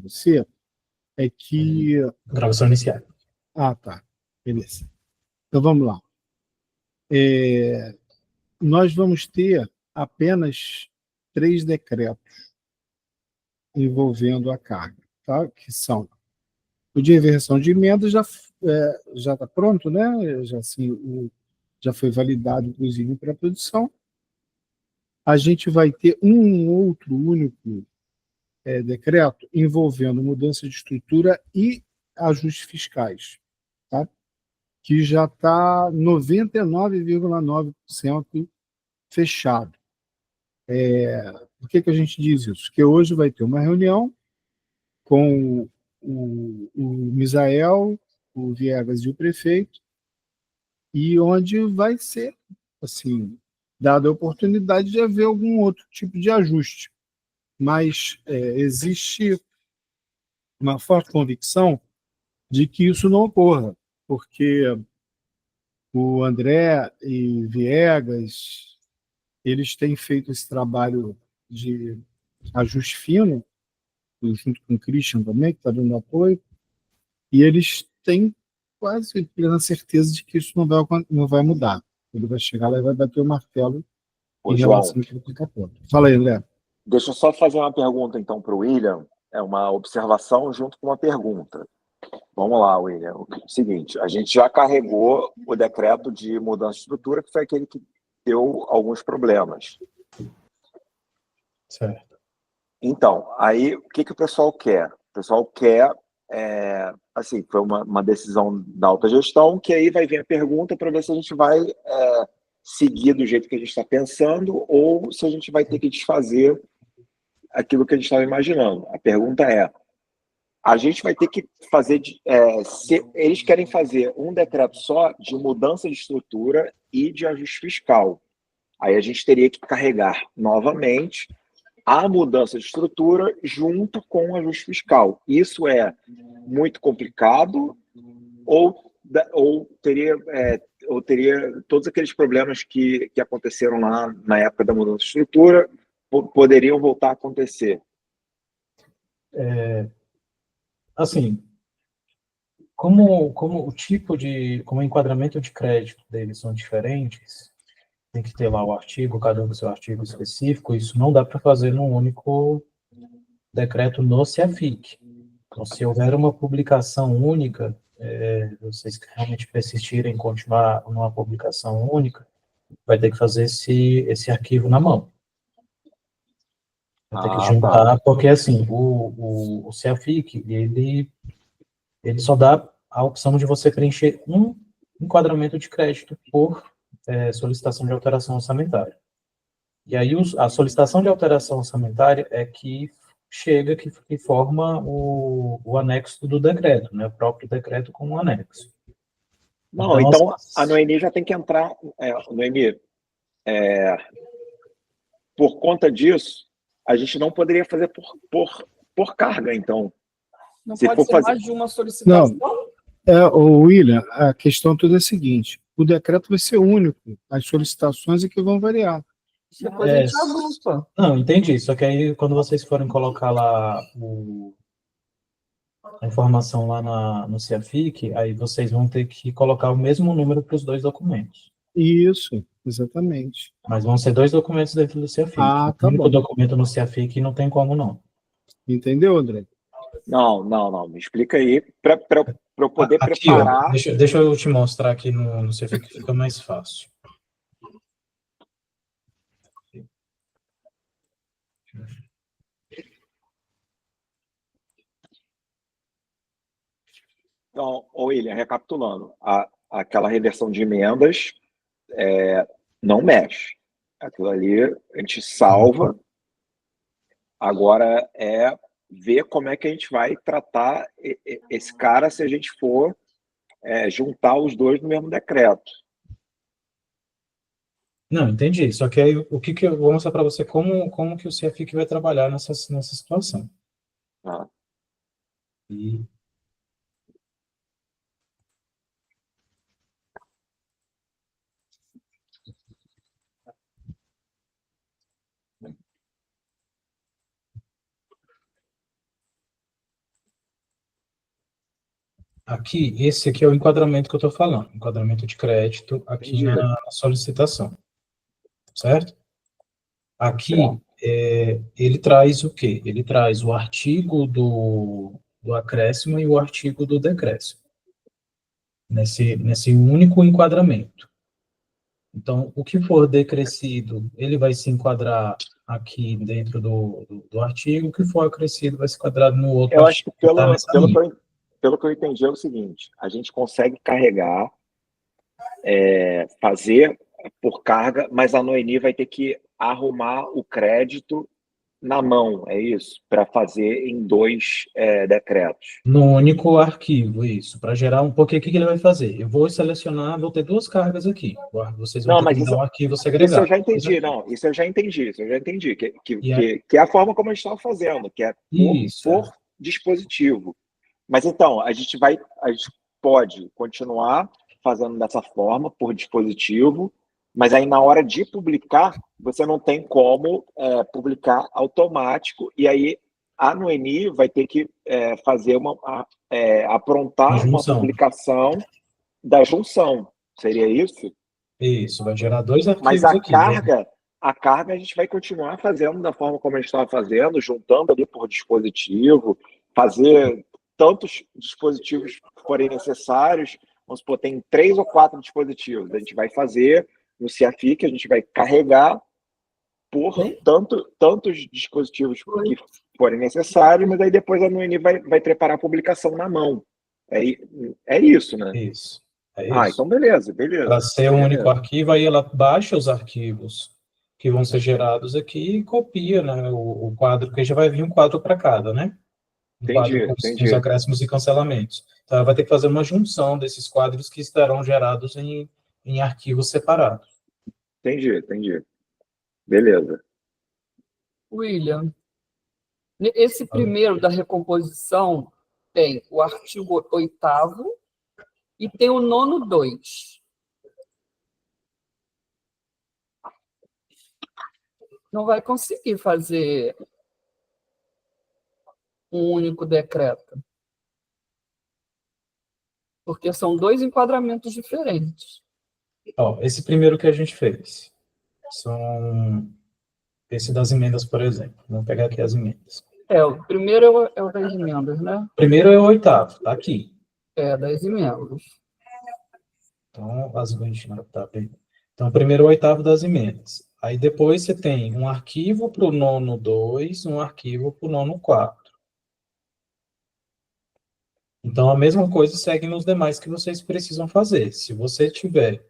você é que... Gravação inicial. Ah, tá. Beleza. Então, vamos lá. Nós vamos ter apenas 3 decretos envolvendo a carga, tá? Que são o de inversão de emendas, já está pronto, né? Já foi validado, inclusive, para a produção. A gente vai ter um outro único decreto envolvendo mudança de estrutura e ajustes fiscais, tá? Que já está 99,9% fechado. Por que a gente diz isso? Porque hoje vai ter uma reunião com o Misael, o Viegas e o prefeito, e onde vai ser, assim, dada a oportunidade de haver algum outro tipo de ajuste. Mas existe uma forte convicção de que isso não ocorra, porque o André e Viegas, eles têm feito esse trabalho de ajuste fino, junto com o Christian também, que está dando apoio, e eles têm quase plena certeza de que isso não vai mudar. Ele vai chegar lá e vai bater o martelo Ô, em João, relação àquilo que está pronto. Fala aí, André. deixa eu só fazer uma pergunta, então, para o William. É uma observação junto com uma pergunta. Vamos lá, William. O seguinte, a gente já carregou o decreto de mudança de estrutura, que foi aquele que deu alguns problemas. Certo. Então, aí, o que o pessoal quer? O pessoal quer, assim, foi uma decisão da alta gestão, que aí vai vir a pergunta para ver se a gente vai seguir do jeito que a gente está pensando ou se a gente vai ter que desfazer aquilo que a gente estava imaginando. A pergunta é, a gente vai ter que fazer, se eles querem fazer um decreto só de mudança de estrutura e de ajuste fiscal. Aí a gente teria que carregar novamente a mudança de estrutura junto com o ajuste fiscal. Isso é muito complicado ou teria todos aqueles problemas que aconteceram lá na época da mudança de estrutura poderiam voltar a acontecer? Assim, como o enquadramento de crédito deles são diferentes, tem que ter lá o artigo, cada um do seu artigo específico, isso não dá para fazer num único decreto no CEAFIC. Então, se houver uma publicação única, vocês realmente persistirem em continuar numa publicação única, vai ter que fazer esse arquivo na mão. Vai ter que juntar, Tá. porque assim, o CEAFIC, ele só dá a opção de você preencher um enquadramento de crédito por solicitação de alteração orçamentária. E aí a solicitação de alteração orçamentária é que chega, que forma o anexo do decreto, né? O próprio decreto com o anexo. Não, então a Noemi já tem que entrar, Noemi, por conta disso, a gente não poderia fazer por carga, então. Não Se pode for ser fazer... mais de uma solicitação? Não. William, a questão toda é a seguinte, o decreto vai ser único, as solicitações é que vão variar. Depois a gente agrupa. Não, entendi, só que aí quando vocês forem colocar lá a informação lá no CEAFIC, aí vocês vão ter que colocar o mesmo número para os 2 documentos. Isso, exatamente. Mas vão ser 2 documentos dentro do CEAFIC. Ah, tá o único bom. documento no CEAFIC não tem como, não. Entendeu, André? Não. Me explica aí, para eu poder aqui, preparar. Ó, deixa eu te mostrar aqui no CEAFIC que fica mais fácil. Então, William, recapitulando, aquela reversão de emendas não mexe. Aquilo ali a gente salva. Agora é ver como é que a gente vai tratar esse cara se a gente for juntar os dois no mesmo decreto. Não, entendi. Só que aí o que eu vou mostrar para você como que o CEAFIC vai trabalhar nessa situação. Tá? E Aqui, esse aqui é o enquadramento que eu estou falando, enquadramento de crédito aqui na solicitação, certo? Aqui, ele traz o quê? Ele traz o artigo do acréscimo e o artigo do decréscimo, nesse único enquadramento. Então, o que for decrescido, ele vai se enquadrar aqui dentro do artigo, o que for acrescido vai se enquadrar no outro Eu acho que artigo. Tá nessa linha. pelo que eu entendi é o seguinte, a gente consegue carregar, fazer por carga, mas a Noemi vai ter que arrumar o crédito na mão, é isso? Para fazer em 2 decretos. No único arquivo, isso, para gerar um... Porque o que ele vai fazer? Eu vou selecionar, vou ter 2 cargas aqui. Vocês vão Não, ter mas que me dar isso, um arquivo isso segregado. eu já entendi, Isso não, isso eu já entendi, E aí- que é a forma como a gente estava fazendo, que é Isso, por dispositivo. Mas então, a gente pode continuar fazendo dessa forma, por dispositivo, mas aí na hora de publicar, você não tem como publicar automático, e aí a Noemi vai ter que fazer aprontar uma junção. publicação da junção. Seria isso? Isso, vai gerar 2 Mas arquivos aqui. Né? a carga a gente vai continuar fazendo da forma como a gente estava fazendo, juntando ali por dispositivo, fazer tantos dispositivos forem necessários. Vamos supor, tem 3 ou 4 dispositivos. A gente vai fazer no CIAFIC, a gente vai carregar por tantos dispositivos que forem necessários, mas aí depois a Noemi vai preparar a publicação na mão. É isso, né? Isso, é isso. Então beleza. Para ser um único arquivo, aí ela baixa os arquivos que vão ser gerados aqui e copia, né, o quadro, porque já vai vir um quadro para cada, né? Quadro com os acréscimos e cancelamentos. Então, ela vai ter que fazer uma junção desses quadros que estarão gerados em arquivos separados. Entendi. Beleza. William, esse primeiro da recomposição tem o artigo 8º e tem o 9º. Não vai conseguir fazer um único decreto. Porque são 2 enquadramentos diferentes. Ó, esse primeiro que a gente fez, esse das emendas, por exemplo. Vamos pegar aqui as emendas. O primeiro é o das emendas, né? O primeiro é o 8º, tá aqui. Das emendas. Então, tá bem. Então, primeiro o 8º das emendas. Aí depois você tem um arquivo para o 9º2, um arquivo para o 9º4. Então, a mesma coisa segue nos demais que vocês precisam fazer. Se você tiver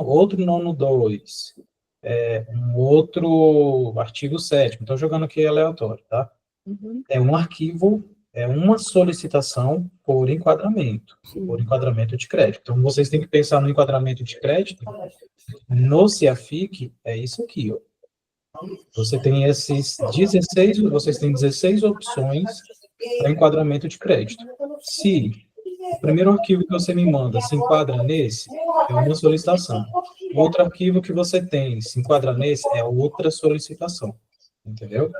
outro 9º2, um outro artigo 7º, estou jogando aqui aleatório, tá? Uhum. É um arquivo, é uma solicitação por enquadramento de crédito. Então, vocês têm que pensar no enquadramento de crédito. No CIAFIC, é isso aqui, ó. Vocês têm 16 opções para enquadramento de crédito. Se o primeiro arquivo que você me manda se enquadra nesse, é uma solicitação. O outro arquivo que você tem se enquadra nesse, é outra solicitação. Entendeu?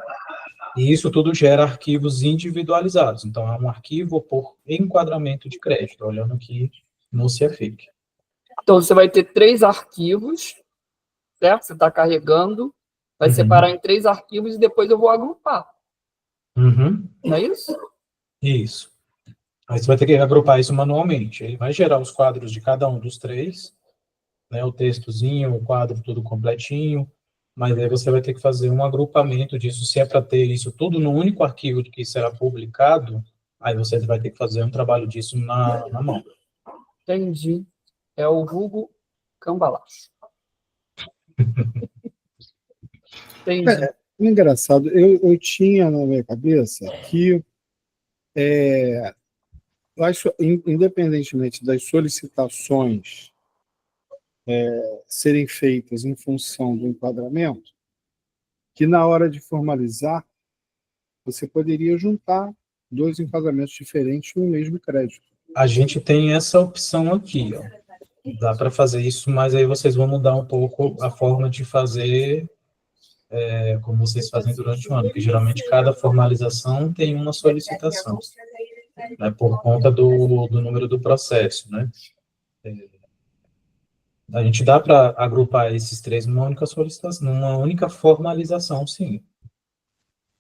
E isso tudo gera arquivos individualizados. Então, é um arquivo por enquadramento de crédito, olhando aqui no CIAFIC. Então, você vai ter 3 arquivos, certo? Você está carregando, vai separar em 3 arquivos e depois eu vou agrupar. Não é isso? Isso. Aí você vai ter que agrupar isso manualmente. Ele vai gerar os quadros de cada um dos 3, né, o textozinho, o quadro tudo completinho, mas aí você vai ter que fazer um agrupamento disso. Se é para ter isso tudo no único arquivo que será publicado, aí você vai ter que fazer um trabalho disso na mão. Entendi. É o vulgo cambalacho. Entendi. Engraçado, eu tinha na minha cabeça que eu acho, independentemente das solicitações serem feitas em função do enquadramento, que na hora de formalizar, você poderia juntar 2 enquadramentos diferentes no mesmo crédito. A gente tem essa opção aqui, ó. Dá para fazer isso, mas aí vocês vão mudar um pouco a forma de fazer, como vocês fazem durante o ano, porque geralmente cada formalização tem uma solicitação. né, por conta do número do processo, né? A gente dá para agrupar esses três numa única solicitação, numa única formalização, sim.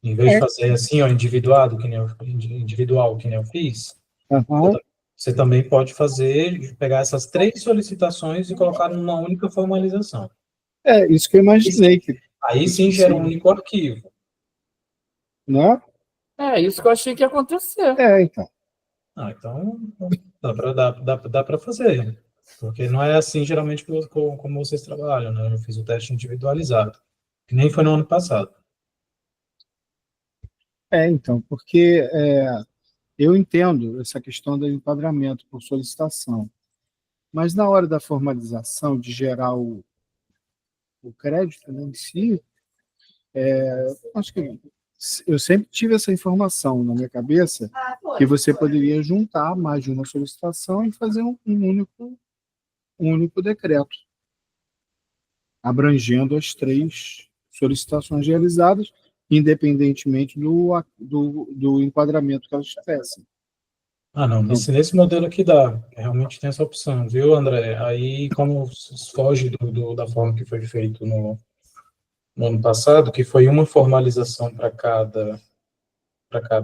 Em vez de fazer assim, ó, individual, que nem eu fiz, Aham. você também pode fazer, pegar essas três solicitações e colocar numa única formalização. Isso que eu imaginei. Aí sim gera um único arquivo. Né? Isso que eu achei que ia acontecer. Então. Então dá para fazer. Porque não é assim, geralmente, como vocês trabalham, né? Eu fiz o teste individualizado, que nem foi no ano passado. Então, porque eu entendo essa questão do enquadramento por solicitação, mas na hora da formalização, de gerar o crédito, né, em si, acho que eu sempre tive essa informação na minha cabeça, que você poderia juntar mais de uma solicitação e fazer um único decreto, abrangendo as três solicitações realizadas, independentemente do enquadramento que elas tivessem. Não, nesse modelo aqui dá, realmente tem essa opção, viu, André? Aí, como foge da forma que foi feito no ano passado, que foi uma formalização para cada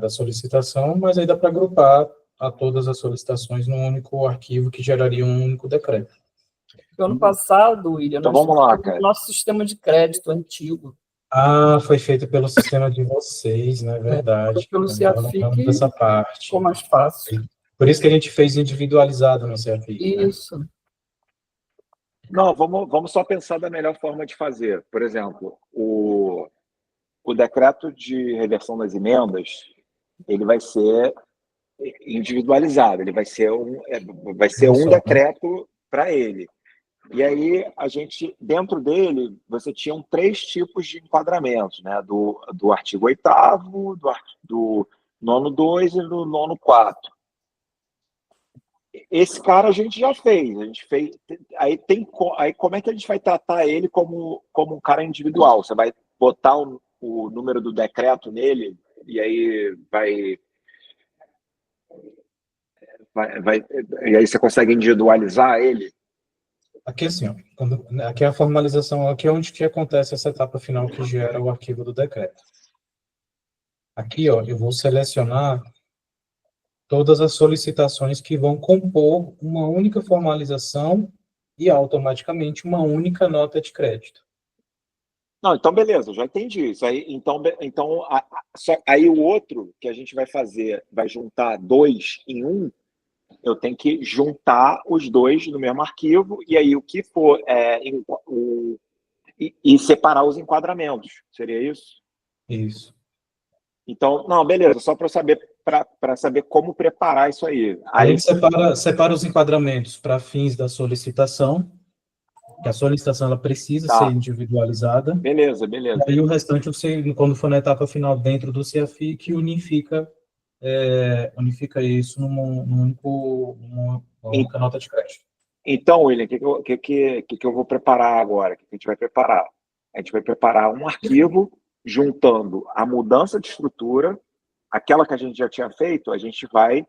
solicitação, mas aí dá para agrupar a todas as solicitações num único arquivo que geraria um único decreto. No ano passado, William, Então nós vamos lá, tivemos cara. nosso sistema de crédito antigo. Foi feito pelo sistema de vocês, não é verdade? Pelo Eu não CEAFIC, lembro dessa parte. ficou mais fácil. Por isso que a gente fez individualizado no CEAFIC. Isso. Né? Não, vamos só pensar da melhor forma de fazer. Por exemplo, o decreto de reversão das emendas, ele vai ser individualizado, ele vai ser um decreto para ele. E aí, a gente, dentro dele, você tinha três tipos de enquadramentos, né? Do artigo 8º, do nono 2 e do nono 4. Esse cara a gente já fez. Aí como é que a gente vai tratar ele como um cara individual? Você vai botar o número do decreto nele e aí e aí você consegue individualizar ele? Aqui assim, ó, aqui é a formalização, aqui é onde que acontece essa etapa final que gera o arquivo do decreto. Aqui, ó, eu vou selecionar todas as solicitações que vão compor uma única formalização e automaticamente uma única nota de crédito. Não, então beleza, já entendi isso. Aí, aí o outro que a gente vai fazer, vai juntar dois em um, eu tenho que juntar os dois no mesmo arquivo e aí o que for e separar os enquadramentos. Seria isso? Isso. Então, não, beleza, só para saber como preparar isso aí. A gente separa os enquadramentos para fins da solicitação, que a solicitação ela precisa ser individualizada. Beleza. E aí o restante, você, quando for na etapa final dentro do CEAFIC, unifica isso numa única nota de crédito. Então, William, o que eu vou preparar agora? O que a gente vai preparar? A gente vai preparar um arquivo juntando a mudança de estrutura, aquela que a gente já tinha feito, a gente vai...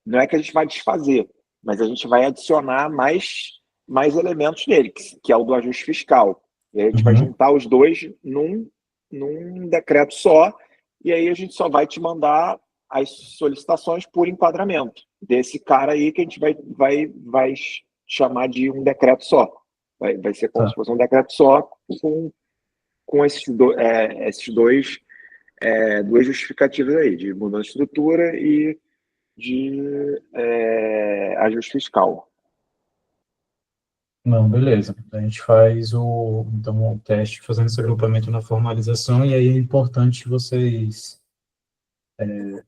não é que a gente vai desfazer, mas a gente vai adicionar mais elementos nele, que é o do ajuste fiscal. E aí a gente vai juntar os dois num decreto só, e aí a gente só vai te mandar as solicitações por enquadramento desse cara aí que a gente vai chamar de um decreto só. Vai ser como se fosse um decreto só com esses duas justificativas aí, de mudança de estrutura e de ajuste fiscal. Não, beleza. A gente faz o teste fazendo esse agrupamento na formalização, e aí é importante vocês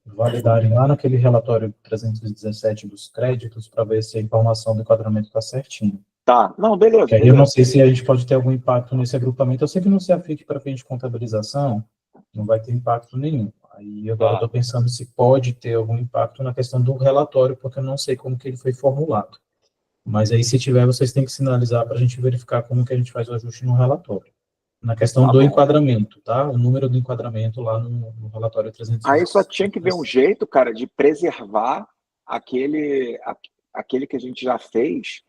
validarem lá naquele relatório 317 dos créditos para ver se a informação do enquadramento está certinho. Tá, não, beleza. Aí eu não sei se a gente pode ter algum impacto nesse agrupamento. Eu sei que no CEAFIC, para fim de contabilização, não vai ter impacto nenhum. Aí agora eu estou pensando se pode ter algum impacto na questão do relatório, porque eu não sei como que ele foi formulado. Mas aí, se tiver, vocês têm que sinalizar para a gente verificar como que a gente faz o ajuste no relatório. Na questão Tá do bom. enquadramento, tá? O número do enquadramento lá no relatório 300. Aí só tinha que ver um jeito, cara, de preservar aquele que a gente já fez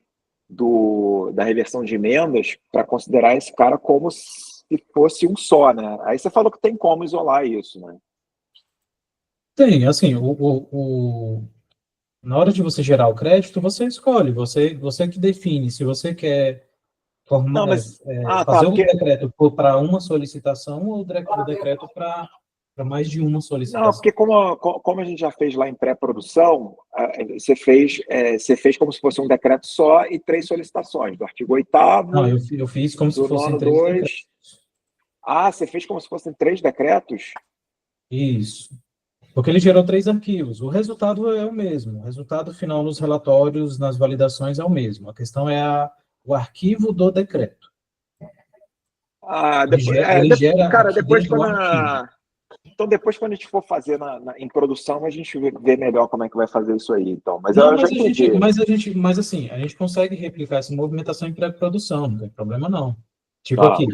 da reversão de emendas para considerar esse cara como se fosse um só, né? Aí você falou que tem como isolar isso, né? Tem, assim, na hora de você gerar o crédito, você escolhe, você que define se você quer Não, mas... tá, fazer o porque... decreto para uma solicitação ou o decreto para mais de uma Não, solicitação. porque como a gente já fez lá em pré-produção, você fez como se fosse um decreto só e 3 solicitações, do artigo 8º, Não, eu fiz como se do fossem nono 3 2. decretos. Você fez como se fossem 3 decretos? Isso. Porque ele gerou 3 arquivos. O resultado é o mesmo. O resultado final nos relatórios, nas validações, é o mesmo. A questão é o arquivo do decreto. Ele gera cara, aqui depois dentro o arquivo. Então, depois, quando a gente for fazer em produção, a gente vê melhor como é que vai fazer isso aí, então. Mas Não, eu já entendi. mas assim, a gente consegue replicar essa movimentação em pré-produção, não tem problema não. Tipo Tá. aqui,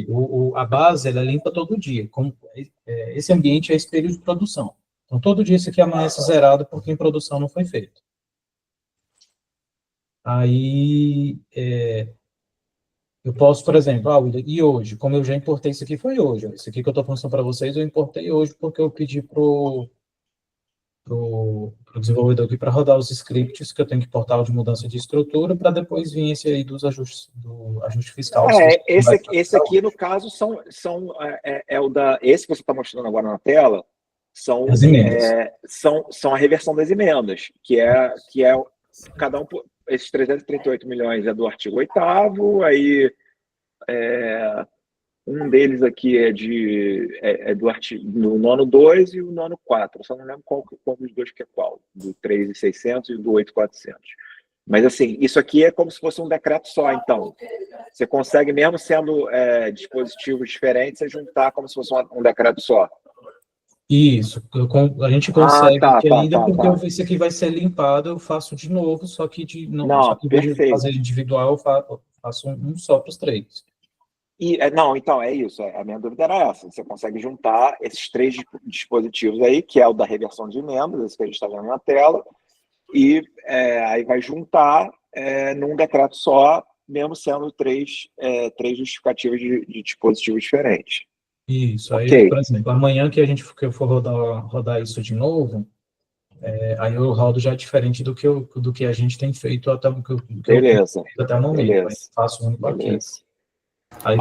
a base, ela é limpa todo dia. Esse ambiente é espelho de produção. Então, todo dia isso aqui amanhece zerado porque em produção não foi feito. Aí, eu posso, por exemplo, William, e hoje, como eu já importei isso aqui, foi hoje. Isso aqui que eu estou mostrando para vocês, eu importei hoje porque eu pedi pro desenvolvedor aqui para rodar os scripts que eu tenho que importar o de mudança de estrutura para depois vir esse aí dos ajustes, do ajuste fiscal. Esse aqui, no caso, esse que você está mostrando agora na tela, são a reversão das emendas, que é cada um, esses 338 milhões é do artigo 8º, aí um deles aqui é do artigo no nono 2 e o nono 4. Eu só não lembro qual dos dois que é qual, do 3.600 e do 8.400. Mas, assim, isso aqui é como se fosse um decreto só, então. Você consegue, mesmo sendo dispositivos diferentes, você juntar como se fosse um decreto só. Isso, a gente consegue ainda porque Tá. isso aqui vai ser limpado, eu faço de novo, só que Não, em vez de perfeito. fazer individual, eu faço um só para os 3. Não, então, é isso. A minha dúvida era essa. Você consegue juntar esses 3 dispositivos aí, que é o da reversão de emendas, esse que a gente está vendo na tela, e aí vai juntar num decreto só, mesmo sendo 3 justificativos de dispositivos diferentes. Isso, Okay. aí, por exemplo, amanhã que eu for rodar isso de novo, aí eu rodo já diferente do que a gente tem feito até o momento. Beleza. Aí faço um aqui. Beleza. Aí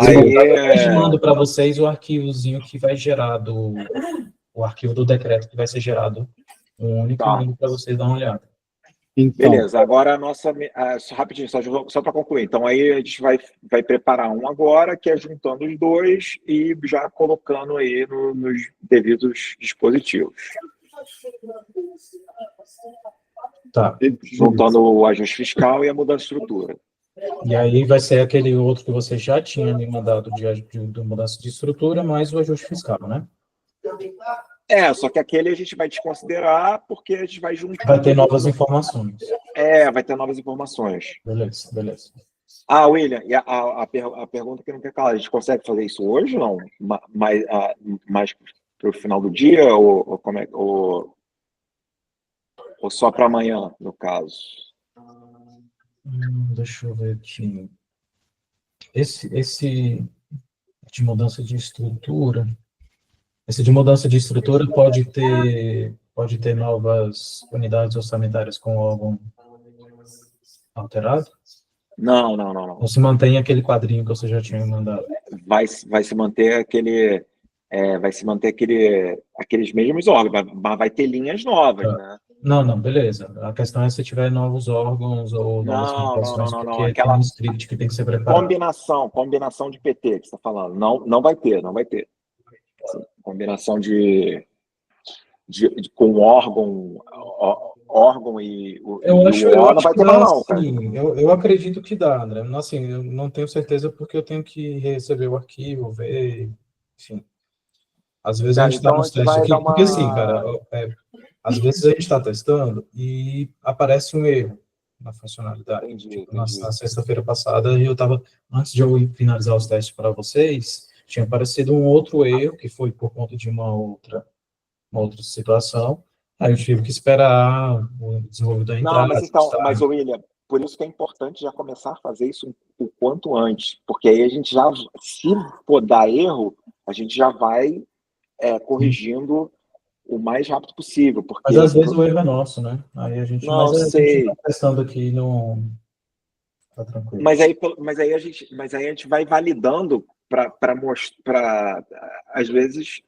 eu mando para vocês o arquivozinho que vai gerar o arquivo do decreto que vai ser gerado, um único, e mando para vocês dar uma olhada. Então, beleza, agora a nossa... rapidinho, só para concluir. Então, aí a gente vai preparar um agora, que é juntando os 2 e já colocando aí nos devidos dispositivos. Tá. Juntando o ajuste fiscal e a mudança de estrutura. E aí vai ser aquele outro que você já tinha me mandado de mudança de estrutura, mais o ajuste fiscal, né? Só que aquele a gente vai desconsiderar porque a gente vai juntar. Vai ter novas informações. Vai ter novas informações. Beleza. William, e a pergunta que não quer calar, a gente consegue fazer isso hoje ou não? Mais para o final do dia ou só para amanhã, no caso? Deixa eu ver aqui. Esse de mudança de estrutura... Esse de mudança de estrutura pode ter novas unidades orçamentárias com órgão alterado? Não. Ou se mantém aquele quadrinho que você já tinha mandado? Vai se manter aquele... aqueles mesmos órgãos, mas vai ter linhas novas, né? Não, beleza. A questão é se tiver novos órgãos ou novas composições, porque tem um script que tem que ser preparado. Combinação de PT que você está falando. Não vai ter. Assim, combinação com órgão e o não vai ter mais não, cara. Sim, eu acredito que dá, André. Assim, eu não tenho certeza porque eu tenho que receber o arquivo, ver, enfim. Às vezes a gente dá uns testes aqui, porque assim, cara, às vezes a gente está testando e aparece um erro na funcionalidade. Entendi. Na sexta-feira passada, antes de eu finalizar os testes para vocês, tinha aparecido um outro erro, que foi por conta de uma outra situação, aí eu tive que esperar o desenvolvedor Não, entrar, mas então, testar. mas William, por isso que é importante já começar a fazer isso o quanto antes, porque aí a gente já, se for dar erro, a gente já vai corrigindo o mais rápido possível, porque Mas às vezes o erro é nosso, né? Aí não mas a gente sei. está testando aqui, não tá tranquilo. Mas aí a gente vai validando para mostrar, às vezes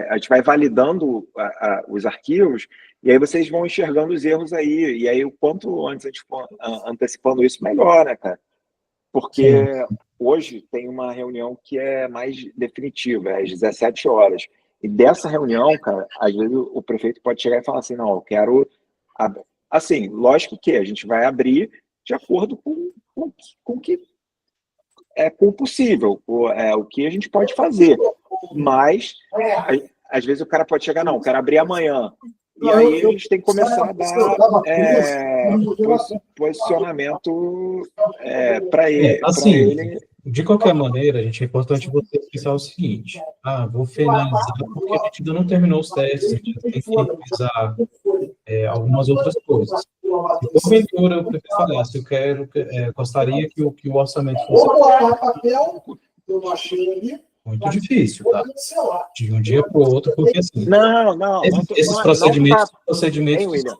a gente vai validando os arquivos e aí vocês vão enxergando os erros aí, e aí o quanto antes a gente for antecipando isso, melhor, né, cara? Porque Sim. hoje tem uma reunião que é mais definitiva, é às 17 horas. E dessa reunião, cara, às vezes o prefeito pode chegar e falar assim, não, eu quero... Assim, lógico que a gente vai abrir de acordo com que com o possível, o que a gente pode fazer. Mas, às vezes o cara pode chegar, não, quero abrir amanhã. E aí a gente tem que começar a dar posicionamento para Assim, ele. de qualquer maneira, gente, é importante você pensar o seguinte: vou finalizar porque a gente ainda não terminou os testes, a gente tem que revisar algumas outras coisas. Se porventura eu prefiro falar, se eu gostaria que o orçamento fosse muito difícil, tá? De um dia para o outro, porque assim, esses procedimentos Hein, William?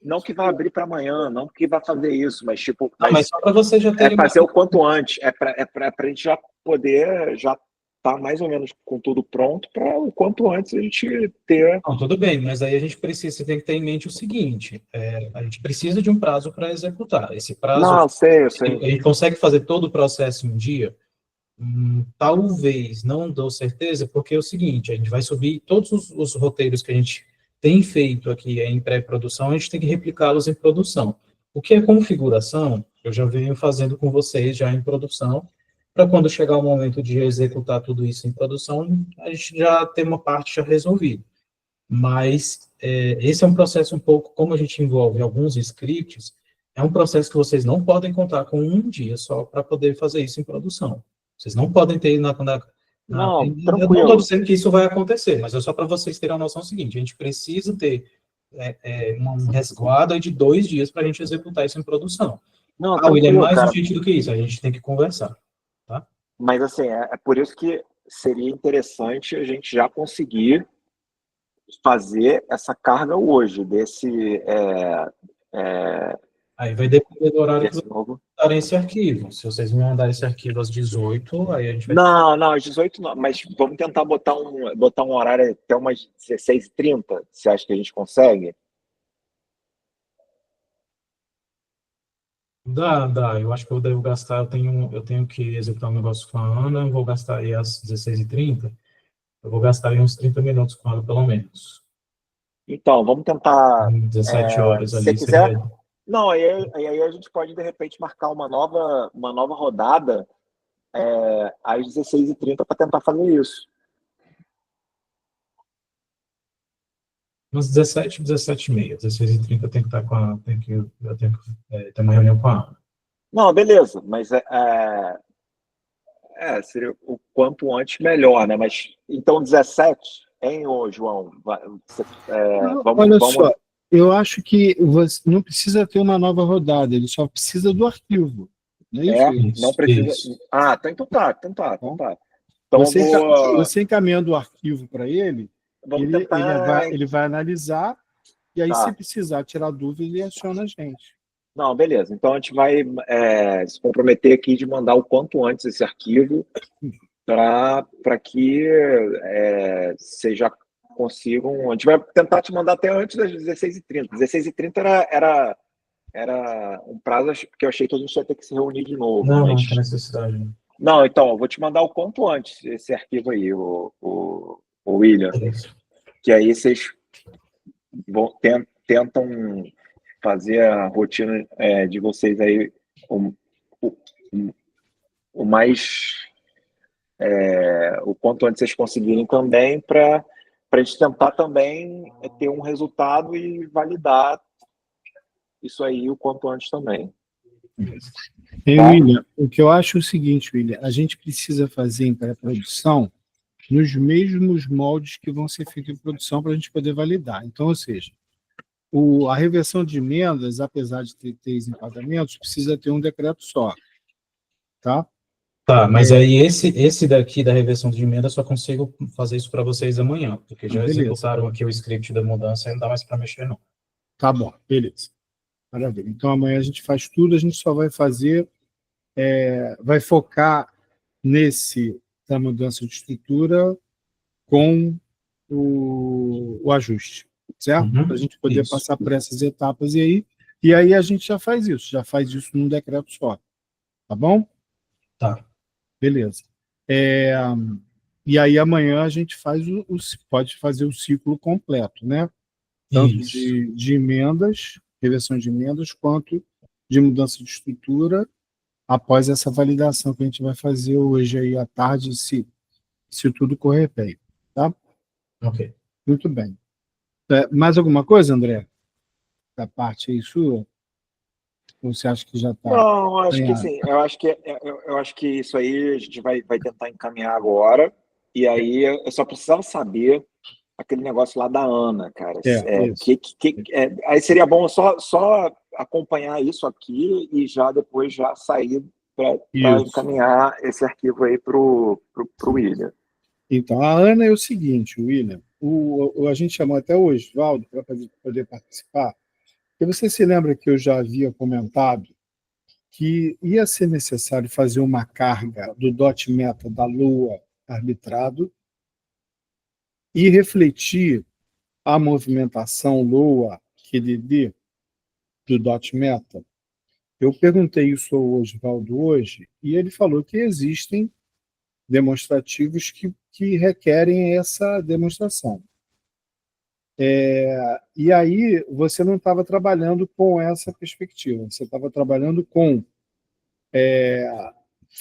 Não que vá abrir para amanhã, não que vá fazer isso, mas tipo, mas só para você já ter fazer o quanto antes, para a gente já poder tá mais ou menos com tudo pronto para o quanto antes a gente ter. Não, tudo bem, mas aí você tem que ter em mente o seguinte: a gente precisa de um prazo para executar. Esse prazo, Não, eu sei. a gente consegue fazer todo o processo em um dia? Talvez, não dou certeza, porque é o seguinte: a gente vai subir todos os roteiros que a gente tem feito aqui em pré-produção, a gente tem que replicá-los em produção. O que é configuração, eu já venho fazendo com vocês já em produção, para quando chegar o momento de executar tudo isso em produção, a gente já tem uma parte já resolvida. Mas esse é um processo um pouco, como a gente envolve alguns scripts, é um processo que vocês não podem contar com um dia só para poder fazer isso em produção. Vocês não podem ter Não, eu não tranquilo. estou dizendo que isso vai acontecer, mas é só para vocês terem a noção seguinte: a gente precisa ter um resguardo de 2 dias para a gente executar isso em produção. Não, Ele é mais cara. urgente do que isso, a gente tem que conversar. Tá? Mas assim, é por isso que seria interessante a gente já conseguir fazer essa carga hoje, Aí vai depender do horário que desse vocês novo. mandarem esse arquivo. Se vocês me mandarem esse arquivo às 18, aí a gente vai... Não, às 18 não, mas vamos tentar botar um horário até umas 16h30. Você acha que a gente consegue? Dá. Eu acho que eu devo gastar, eu tenho que executar um negócio com a Ana, eu vou gastar aí às 16h30, eu vou gastar aí uns 30 minutos com ela, pelo menos. Então, vamos tentar. 17 horas Se ali. você quiser. Não, aí a gente pode, de repente, marcar uma nova rodada às 16h30 para tentar fazer isso. Umas 17h30, 16h30 eu tenho que estar eu tenho que ter uma reunião com a Ana. Não, beleza, mas seria o quanto antes melhor, né? Mas então 17, hein, ô João? Olha só, eu acho que você não precisa ter uma nova rodada, ele só precisa do arquivo. Não é isso? Não precisa. Isso. Então tá. Então você encaminhando o arquivo para ele, ele vai analisar, e aí, se precisar tirar dúvida, ele aciona a gente. Não, beleza. Então a gente vai se comprometer aqui de mandar o quanto antes esse arquivo para que vocês já consigam. A gente vai tentar te mandar até antes das 16h30. 16h30 era um prazo que eu achei que a gente ia ter que se reunir de novo. Não tem necessidade. Não, então, eu vou te mandar o quanto antes esse arquivo aí, o William. Que aí vocês tentam fazer a rotina de vocês aí o mais o quanto antes vocês conseguirem também, para a gente tentar também ter um resultado e validar isso aí o quanto antes também. William, o que eu acho é o seguinte, William, a gente precisa fazer em pré-produção nos mesmos moldes que vão ser feitos em produção para a gente poder validar. Então, ou seja, a reversão de emendas, apesar de ter 3 enquadramentos, precisa ter um decreto só, tá? Tá, mas aí esse daqui da reversão de emenda, só consigo fazer isso para vocês amanhã, porque já Beleza. executaram aqui o script da mudança e não dá mais para mexer, não. Tá bom, beleza. Maravilha. Então, amanhã a gente faz tudo, a gente só vai fazer, vai focar da mudança de estrutura com o ajuste, certo? Uhum, Para a gente poder isso. passar por essas etapas e aí a gente já faz isso num decreto só, tá bom? Tá. Beleza. E aí amanhã a gente pode fazer o ciclo completo, né? Tanto Isso. de emendas, reversão de emendas, quanto de mudança de estrutura, após essa validação que a gente vai fazer hoje aí à tarde, se tudo correr bem, tá? Ok. Muito bem. Mais alguma coisa, André? Da parte aí sua? Ou você acha que já está? Não, acho que sim. Eu acho que isso aí a gente vai tentar encaminhar agora. E aí eu só precisava saber aquele negócio lá da Ana, cara. Isso. Aí seria bom só acompanhar isso aqui e já depois já sair para Isso. encaminhar esse arquivo aí pro William. Então, a Ana é o seguinte, William, a gente chamou até o Oswaldo para poder participar, porque você se lembra que eu já havia comentado que ia ser necessário fazer uma carga do dot meta da Lua arbitrado e refletir a movimentação Lua QDD do dot meta. Eu perguntei isso ao Oswaldo hoje e ele falou que existem demonstrativos que requerem essa demonstração. E aí você não estava trabalhando com essa perspectiva, você estava trabalhando com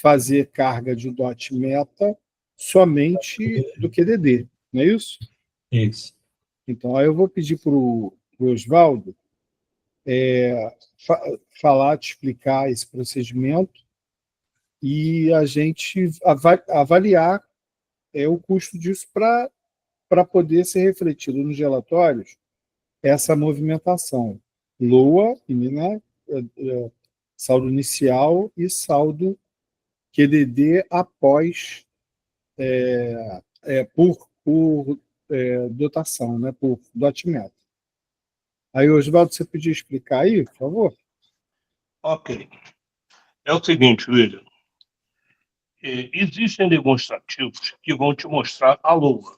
fazer carga de dot meta somente do QDD, não é isso? Isso. Então, aí eu vou pedir para o Oswaldo falar, te explicar esse procedimento e a gente avaliar o custo disso para poder ser refletido nos relatórios essa movimentação. Lua, né, saldo inicial e saldo QDD após por dotação, né, por dot meta. Aí, Oswaldo, você podia explicar aí, por favor? Ok. É o seguinte, William. Existem demonstrativos que vão te mostrar a Lua.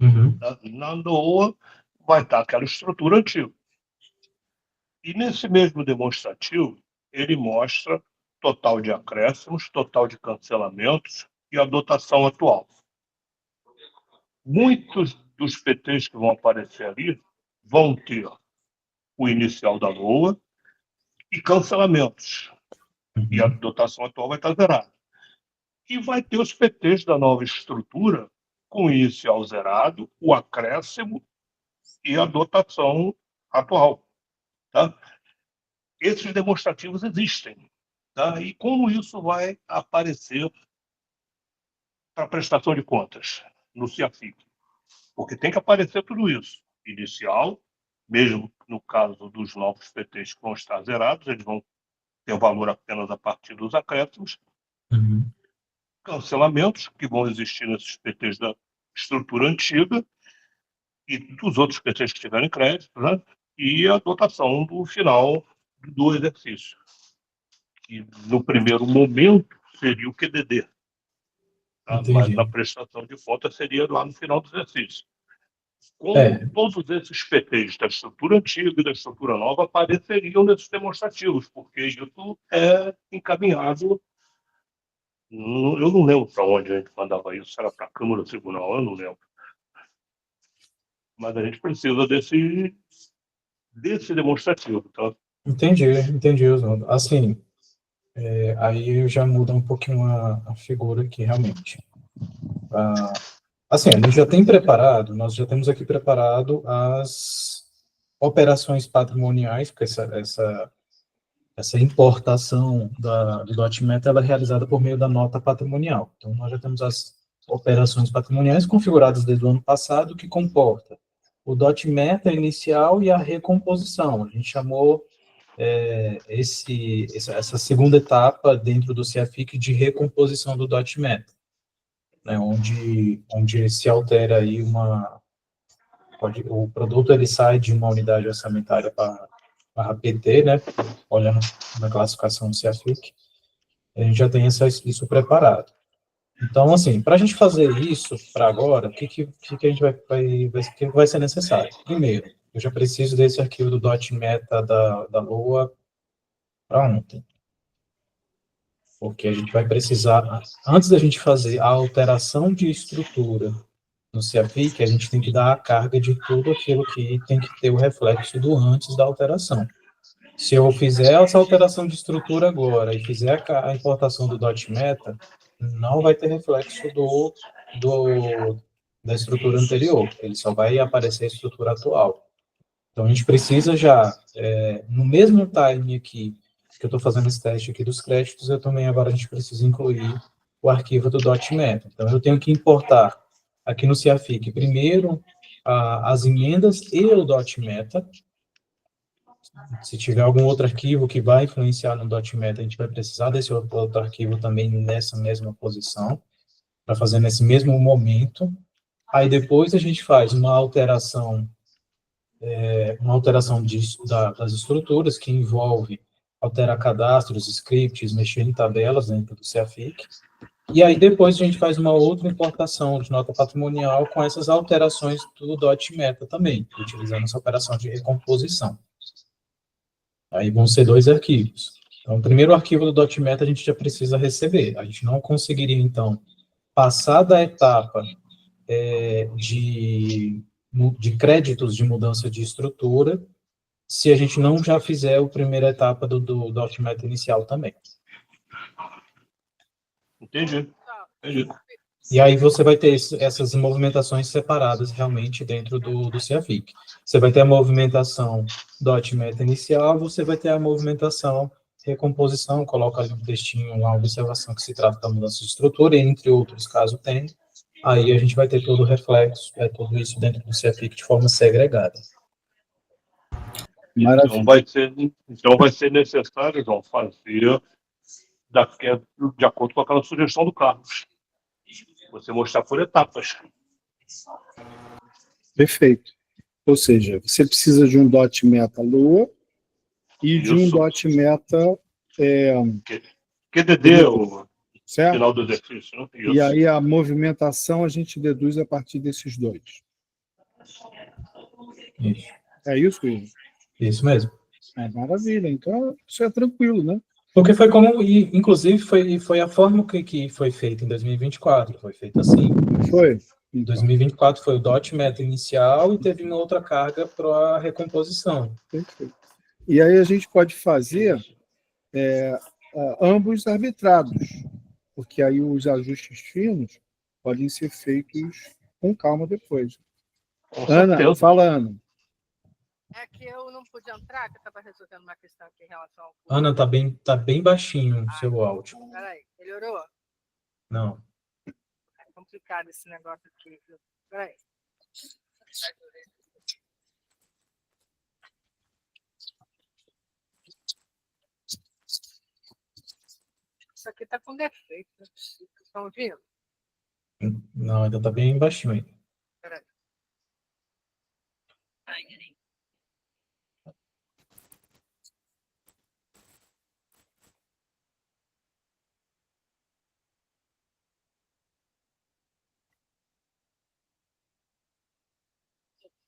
Uhum. Na Lua vai estar aquela estrutura antiga. E nesse mesmo demonstrativo, ele mostra total de acréscimos, total de cancelamentos e a dotação atual. Muitos dos PTs que vão aparecer ali vão ter o inicial da Lua e cancelamentos. E a dotação atual vai estar zerada. E vai ter os PTs da nova estrutura com o inicial zerado, o acréscimo e a dotação atual. Tá? Esses demonstrativos existem. Tá? E como isso vai aparecer para a prestação de contas no CIAFIC? Porque tem que aparecer tudo isso. Inicial, mesmo no caso dos novos PTs que vão estar zerados, eles vão ter valor apenas a partir dos acréscimos. Uhum. Cancelamentos que vão existir nesses PTs da estrutura antiga e dos outros PTs que tiverem crédito, né? E a dotação do final do exercício, que no primeiro momento seria o QDD, tá? Mas na prestação de contas seria lá no final do exercício. Como todos esses PTs da estrutura antiga e da estrutura nova apareceriam nesses demonstrativos, porque isso é encaminhado. Eu não lembro para onde a gente mandava isso, se era para a Câmara ou Tribunal, eu não lembro. Mas a gente precisa desse demonstrativo, tá? Entendi, Oswaldo. Assim, aí já muda um pouquinho a figura aqui, realmente. Assim, a gente já tem preparado, nós já temos aqui preparado as operações patrimoniais, porque essa importação do .meta, ela é realizada por meio da nota patrimonial. Então, nós já temos as operações patrimoniais configuradas desde o ano passado, que comporta o .meta inicial e a recomposição. A gente chamou essa segunda etapa dentro do CEAFIC de recomposição do .meta, né, onde se altera aí o produto ele sai de uma unidade orçamentária para PT, né, olhando na classificação do CEAFIC, a gente já tem isso preparado. Então, assim, para a gente fazer isso para agora, o que a gente que vai ser necessário? Primeiro, eu já preciso desse arquivo do .meta da Lua para ontem, porque a gente vai precisar, antes da gente fazer a alteração de estrutura no CEAFIC, a gente tem que dar a carga de tudo aquilo que tem que ter o reflexo do antes da alteração. Se eu fizer essa alteração de estrutura agora e fizer a importação do .meta, não vai ter reflexo da estrutura anterior, ele só vai aparecer a estrutura atual. Então, a gente precisa já, no mesmo time aqui, que eu estou fazendo esse teste aqui dos créditos, eu também agora a gente precisa incluir o arquivo do .meta. Então, eu tenho que importar aqui no CEAFIC, primeiro, as emendas e o .meta. Se tiver algum outro arquivo que vai influenciar no .meta, a gente vai precisar desse outro arquivo também nessa mesma posição, para fazer nesse mesmo momento. Aí depois a gente faz uma alteração das estruturas, que envolve alterar cadastros, scripts, mexer em tabelas dentro do CEAFIC. E aí depois a gente faz uma outra importação de nota patrimonial com essas alterações do .meta também, utilizando essa operação de recomposição. Aí vão ser 2 arquivos. Então, o primeiro arquivo do .meta a gente já precisa receber. A gente não conseguiria, então, passar da etapa de créditos de mudança de estrutura se a gente não já fizer a primeira etapa do .meta inicial também. Entendi. E aí você vai ter essas movimentações separadas realmente dentro do CEAFIC. Você vai ter a movimentação .meta inicial, você vai ter a movimentação recomposição, coloca ali um textinho, uma observação que se trata da mudança de estrutura, entre outros, caso tenha. Aí a gente vai ter todo o reflexo, tudo isso dentro do CEAFIC de forma segregada. Então vai ser necessário, João, fazer de acordo com aquela sugestão do Carlos. Você mostrar por etapas. Perfeito. Ou seja, você precisa de um .meta Lua e de um .meta QDD, o certo? final do exercício. Não? E aí a movimentação a gente deduz a partir desses dois. Isso. É isso, Igor? Isso mesmo. Maravilha. Então, isso é tranquilo, né? Porque inclusive, foi a forma que foi feita em 2024. Foi feita assim. Foi. Em 2024 foi o .meta inicial e teve uma outra carga para a recomposição. Perfeito. E aí a gente pode fazer ambos arbitrados, porque aí os ajustes finos podem ser feitos com calma depois. Ana, fala, Ana. É que eu não pude entrar, que eu estava resolvendo uma questão aqui em relação ao... Ana, tá bem baixinho o seu áudio. Peraí, melhorou? Não. É complicado esse negócio aqui, viu? Peraí. Isso aqui está com defeito. Vocês estão ouvindo? Não, ainda tá bem baixinho ainda. Peraí.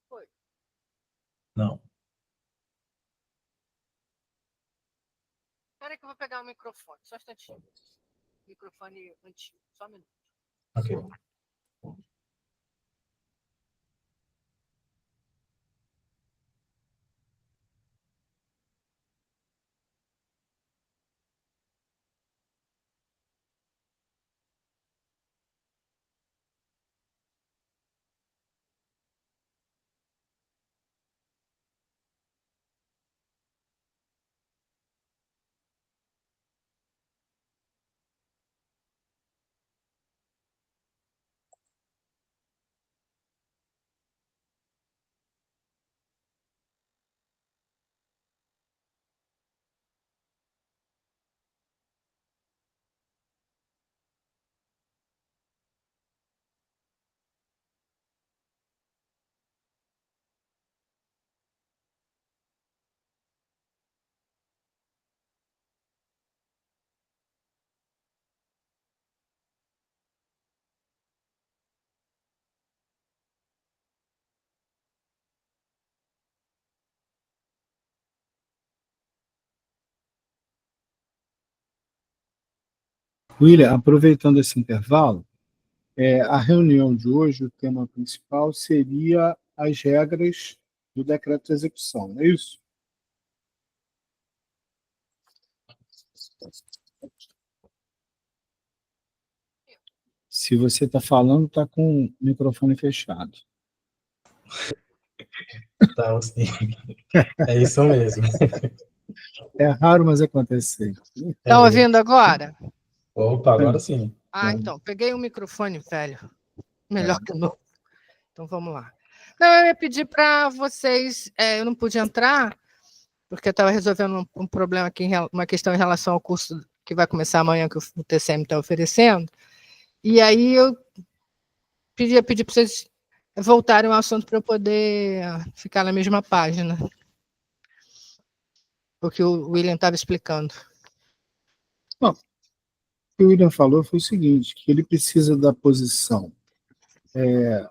Foi. Não. Espera que eu vou pegar o microfone, só um instantinho. Microfone antigo, só um minuto. Ok. William, aproveitando esse intervalo, a reunião de hoje, o tema principal seria as regras do decreto de execução, não é isso? Se você está falando, está com o microfone fechado. Tá, assim. É isso mesmo. É raro, mas acontece. Estão ouvindo agora? Opa, agora sim. Então, peguei um microfone velho. Melhor que o novo. Então, vamos lá. Não, eu ia pedir para vocês... eu não pude entrar, porque eu estava resolvendo um problema aqui, uma questão em relação ao curso que vai começar amanhã, que o TCM está oferecendo. E aí eu pedir para vocês voltarem ao assunto para eu poder ficar na mesma página. O que o William estava explicando. Bom, o que o William falou foi o seguinte, que ele precisa da posição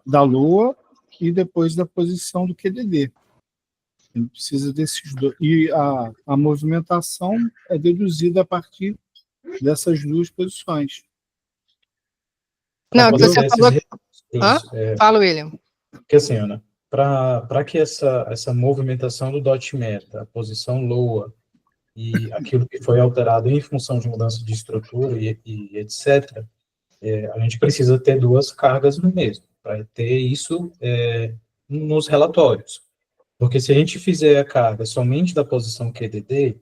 da Lua e depois da posição do QDD. Ele precisa desses dois. E a movimentação é deduzida a partir dessas duas posições. Não, que você falou... Fala, William. Porque assim, Ana, para que essa movimentação do dot meta, a posição Lua, e aquilo que foi alterado em função de mudança de estrutura e etc., a gente precisa ter duas cargas no mesmo, para ter isso nos relatórios. Porque se a gente fizer a carga somente da posição QDD,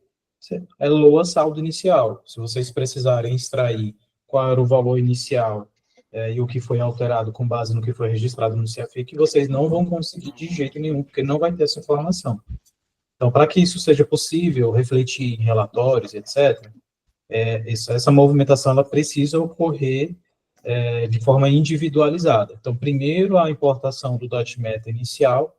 é Lua saldo inicial. Se vocês precisarem extrair qual era o valor inicial e o que foi alterado com base no que foi registrado no CFIC, vocês não vão conseguir de jeito nenhum, porque não vai ter essa informação. Então, para que isso seja possível, refletir em relatórios, etc., essa movimentação ela precisa ocorrer de forma individualizada. Então, primeiro a importação do dot meta inicial,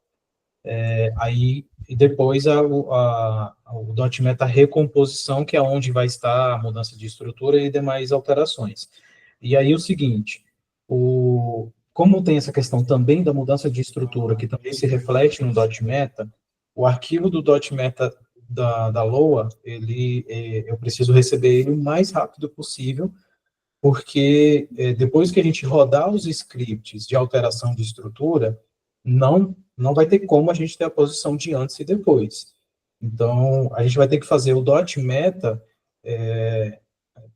e depois o dot meta recomposição, que é onde vai estar a mudança de estrutura e demais alterações. E aí o seguinte, como tem essa questão também da mudança de estrutura, que também se reflete no dot meta, o arquivo do dot meta da LOA, eu preciso receber ele o mais rápido possível, porque depois que a gente rodar os scripts de alteração de estrutura, não vai ter como a gente ter a posição de antes e depois. Então, a gente vai ter que fazer o dot meta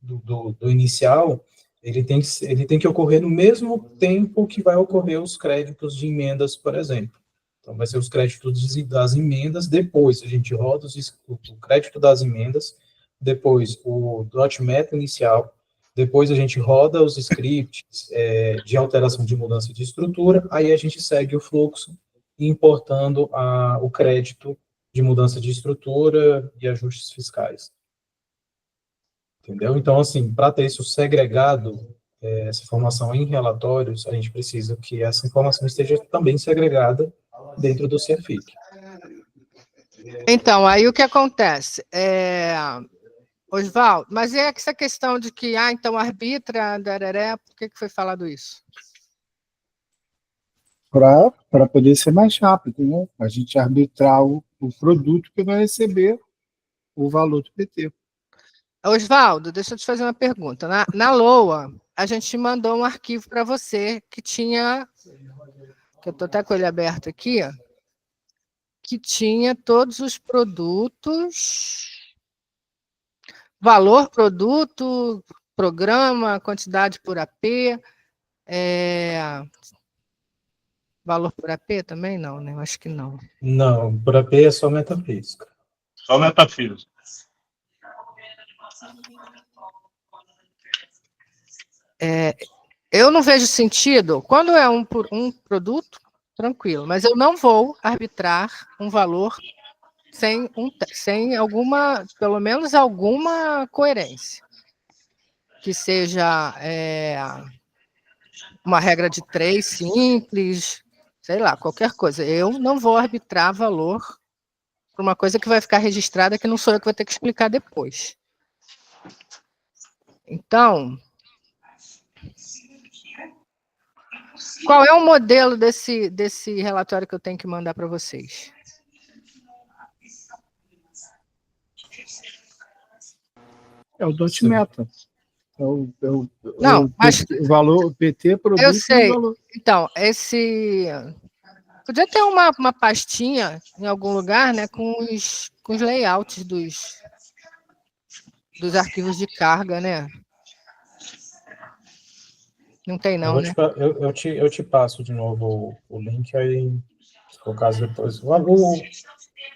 do inicial, ele tem que ocorrer no mesmo tempo que vai ocorrer os créditos de emendas, por exemplo. Então, vai ser os créditos das emendas, depois a gente roda o crédito das emendas, depois o dot meta inicial, depois a gente roda os scripts de alteração de mudança de estrutura, aí a gente segue o fluxo, importando o crédito de mudança de estrutura e ajustes fiscais. Entendeu? Então, assim, para ter isso segregado, essa informação em relatórios, a gente precisa que essa informação esteja também segregada dentro do CFIC. Então, aí o que acontece? Oswaldo, mas é essa questão de que, então arbitra, dararé, por que foi falado isso? Para poder ser mais rápido, né? A gente arbitrar o produto que vai receber o valor do PT. Oswaldo, deixa eu te fazer uma pergunta. Na LOA, a gente mandou um arquivo para você que tinha, que eu estou até com ele aberto aqui, que tinha todos os produtos, valor, produto, programa, quantidade por AP, valor por AP também não, né? Eu acho que não. Não, por AP é só metafísica. Só metafísica. Eu não vejo sentido, quando é um produto, tranquilo, mas eu não vou arbitrar um valor sem alguma, pelo menos alguma coerência. Que seja uma regra de 3 simples, sei lá, qualquer coisa. Eu não vou arbitrar valor para uma coisa que vai ficar registrada que não sou eu que vou ter que explicar depois. Então, qual é o modelo desse relatório que eu tenho que mandar para vocês? É o dot meta. Não, mas o valor, o PT produz eu sei. valor. Então, podia ter uma pastinha em algum lugar, né, com os layouts dos arquivos de carga, né? Não tem, não, né? Eu te passo de novo o link, aí, se for o caso, depois.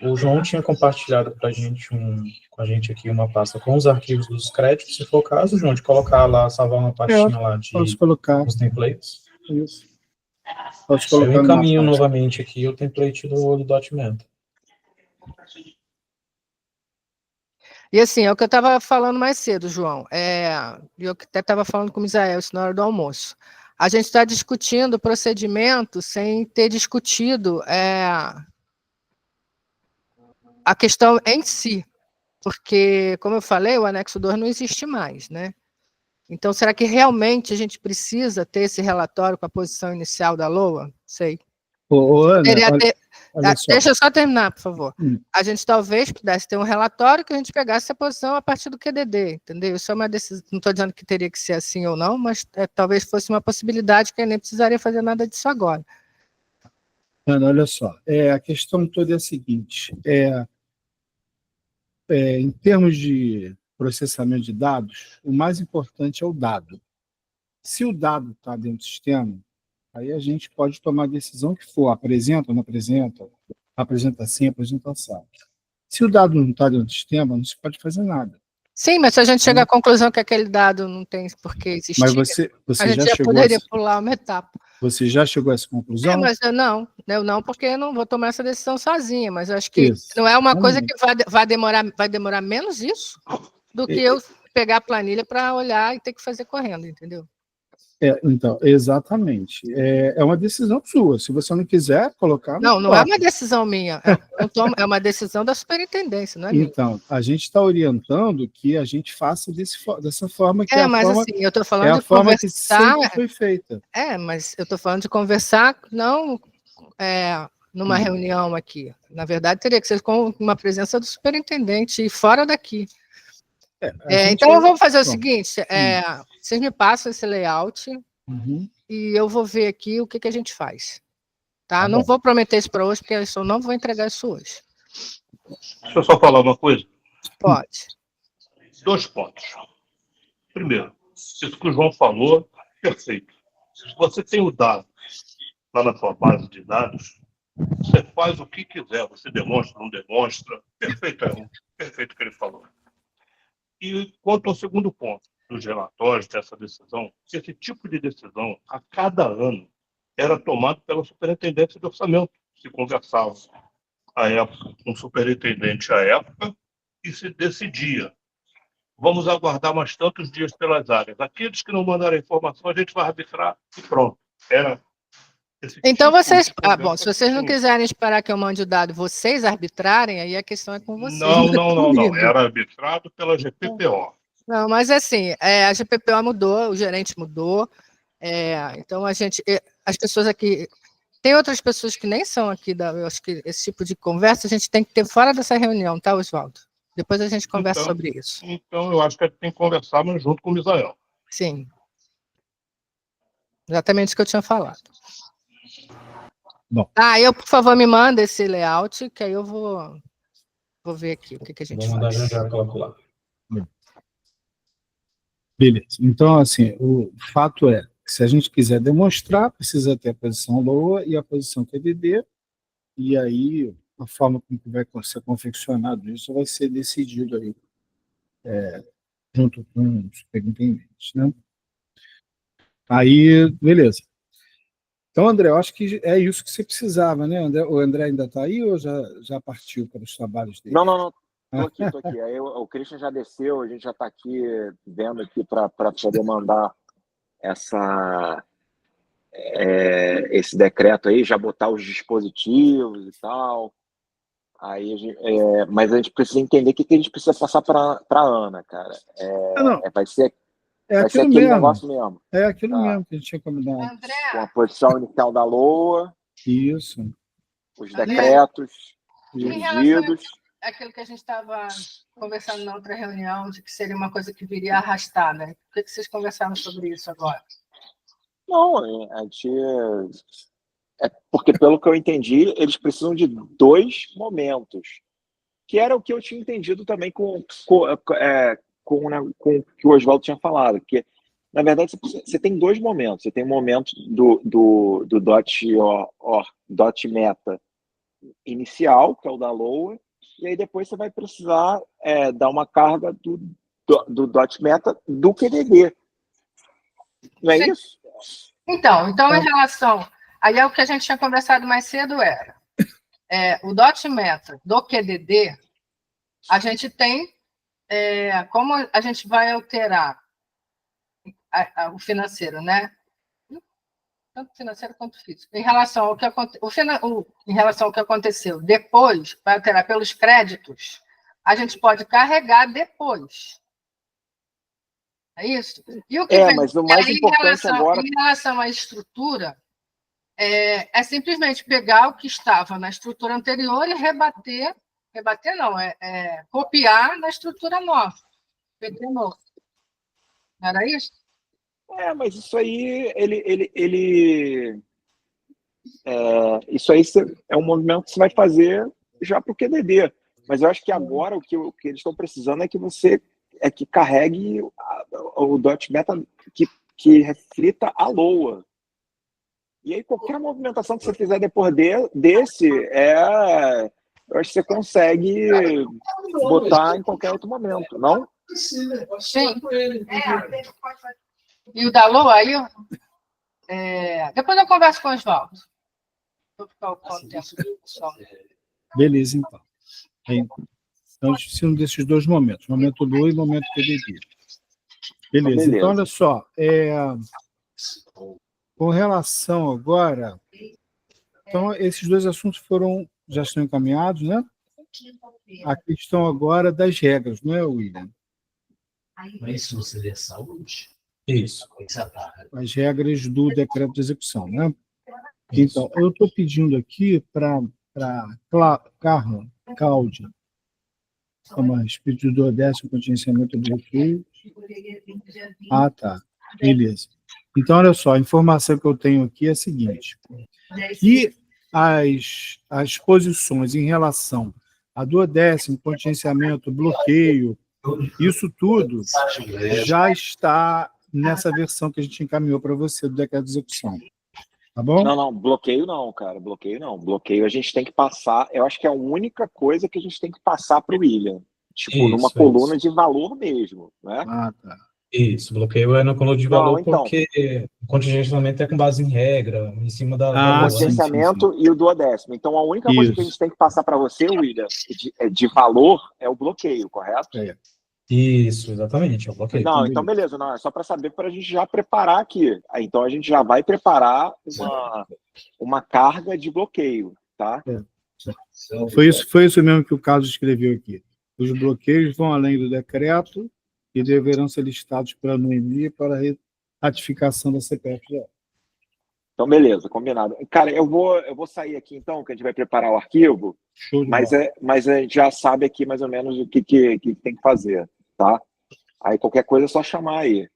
O João tinha compartilhado com a gente aqui uma pasta com os arquivos dos créditos, se for o caso, João, de colocar lá, salvar uma pastinha lá Posso colocar. os templates. Isso. Posso colocar. Eu encaminho novamente aqui o template do Document. E assim, é o que eu estava falando mais cedo, João. Eu até estava falando com o Misael isso na hora do almoço. A gente está discutindo o procedimento sem ter discutido a questão em si. Porque, como eu falei, o anexo 2 não existe mais, né? Então, será que realmente a gente precisa ter esse relatório com a posição inicial da LOA? Sei. Ana, Deixa eu só terminar, por favor. A gente talvez pudesse ter um relatório que a gente pegasse a posição a partir do QDD, entendeu? Isso é uma decisão, não estou dizendo que teria que ser assim ou não, mas talvez fosse uma possibilidade que eu nem precisaria fazer nada disso agora. Ana, olha só, a questão toda é a seguinte, em termos de processamento de dados, o mais importante é o dado. Se o dado está dentro do sistema, aí a gente pode tomar a decisão que for, apresenta ou não apresenta, apresenta sim, apresenta assado. Se o dado não está dentro do sistema, não se pode fazer nada. Sim, mas se a gente chegar à conclusão que aquele dado não tem por que existir, mas você a gente já poderia pular uma etapa. Você já chegou a essa conclusão? Mas eu não, porque eu não vou tomar essa decisão sozinha, mas eu acho que não é uma coisa que vai demorar menos isso do que eu pegar a planilha para olhar e ter que fazer correndo, entendeu? Então, exatamente. É uma decisão sua. Se você não quiser colocar... Não é uma decisão minha. É uma decisão da superintendência, não é minha. Então, a gente está orientando que a gente faça dessa forma que mas forma, assim, eu estou falando de forma conversar... que sempre foi feita. Mas eu estou falando de conversar, não numa reunião aqui. Na verdade, teria que ser com uma presença do superintendente e fora daqui. Então, vamos fazer o seguinte, vocês me passam esse layout e eu vou ver aqui o que a gente faz. Tá? Não vou prometer isso para hoje, porque eu não vou entregar isso hoje. Deixa eu só falar uma coisa. Pode. 2 pontos. Primeiro, isso que o João falou, perfeito. Se você tem o dado lá na sua base de dados, você faz o que quiser, você demonstra, não demonstra, perfeito o que ele falou. E quanto ao segundo ponto, dos relatórios dessa decisão, esse tipo de decisão, a cada ano, era tomado pela superintendência de orçamento. Se conversava à época com o superintendente à época e se decidia. Vamos aguardar mais tantos dias pelas áreas. Aqueles que não mandaram informação, a gente vai arbitrar e pronto. Então vocês... se vocês não quiserem esperar que eu mande o dado, vocês arbitrarem, aí a questão é com vocês. Não. Era arbitrado pela GPPO. Não, mas assim, a GPPO mudou, o gerente mudou, então as pessoas aqui... Tem outras pessoas que nem são aqui, eu acho que esse tipo de conversa a gente tem que ter fora dessa reunião, tá, Oswaldo? Depois a gente conversa sobre isso. Então, eu acho que a gente tem que conversar, mas junto com o Misael. Sim. Exatamente isso que eu tinha falado. Bom. Por favor, me manda esse layout, que aí eu vou ver aqui o que a gente faz. Vou mandar já coloco lá. Beleza. Então, assim, o fato é que se a gente quiser demonstrar, precisa ter a posição LOA e a posição QDD, e aí a forma como vai ser confeccionado isso vai ser decidido aí, junto com os superintendentes, né? Aí, beleza. Então, André, eu acho que é isso que você precisava, né, André? O André ainda está aí ou já partiu para os trabalhos dele? Não. Estou aqui. Aí o Christian já desceu, a gente já está aqui vendo aqui para poder mandar esse decreto aí, já botar os dispositivos e tal. Aí mas a gente precisa entender o que a gente precisa passar para a Ana, cara. Vai ser aquele mesmo. Negócio mesmo. É aquilo mesmo que a gente tinha combinado. André, Com a posição inicial da LOA. Isso. Os decretos, os pedidos. aquilo que a gente estava conversando na outra reunião, de que seria uma coisa que viria a arrastar, né? Por que vocês conversaram sobre isso agora? Não, a gente... porque, pelo que eu entendi, eles precisam de 2 momentos, que era o que eu tinha entendido também com o que o Oswaldo tinha falado, que, na verdade, você tem 2 momentos. Você tem um momento do dot meta inicial, que é o da Loa, e aí depois você vai precisar dar uma carga do dot meta do QDD. Não é Sim. isso? Então, em relação... Aí é o que a gente tinha conversado mais cedo, o dot meta do QDD, a gente tem como a gente vai alterar o financeiro, né? Tanto financeiro quanto físico. Em relação ao que aconteceu depois, vai alterar pelos créditos, a gente pode carregar depois. É isso? E o que vem, mas o mais importante agora... Em relação à estrutura, é simplesmente pegar o que estava na estrutura anterior e rebater não, copiar na estrutura nova, PT novo. Não era isso? Mas isso aí, isso aí é um movimento que você vai fazer já para o QDD. Mas eu acho que agora o que eles estão precisando é que carregue o dot meta que reflita a Loa. E aí qualquer movimentação que você fizer depois desse, eu acho que você consegue botar em qualquer outro momento, não? Sim. E o da Loa aí, depois eu converso com o Oswaldo. Vou ficar o tempo pessoal. Beleza, então. Então, precisamos desses 2 momentos, momento Loa e momento QDD. Beleza. Então, olha só, com relação agora, então, esses 2 assuntos já estão encaminhados, né? A questão agora das regras, não é, William? Mas se você der saúde. Isso. As regras do decreto de execução, né? Então, eu estou pedindo aqui para Carla Cláudia, mas pedido do décimo contingenciamento do bloqueio. Ah, tá. Beleza. Então, olha só, a informação que eu tenho aqui é a seguinte. E as posições em relação a duodécimo, contingenciamento, bloqueio, isso tudo já está nessa versão que a gente encaminhou para você do decreto de execução. Tá bom? Não, bloqueio não, cara. Bloqueio não. Bloqueio a gente tem que passar. Eu acho que é a única coisa que a gente tem que passar para o William. Tipo, numa coluna de valor mesmo, né? Ah, tá. Isso, bloqueio é na coluna de valor porque o contingenciamento é com base em regra, em cima da contingenciamento e o duodécimo. Então, a única coisa que a gente tem que passar para você, William, de valor é o bloqueio, correto? Isso, exatamente, é o bloqueio. Não, então beleza, não, é só para saber, para a gente já preparar aqui. Então, a gente já vai preparar uma carga de bloqueio, tá? Foi isso mesmo que o Carlos escreveu aqui. Os bloqueios vão além do decreto e deverão ser listados para anuência para ratificação da CPF. Então, beleza, combinado. Cara, eu vou sair aqui, então, que a gente vai preparar o arquivo, mas a gente já sabe aqui mais ou menos o que tem que fazer, tá? Aí, qualquer coisa é só chamar aí.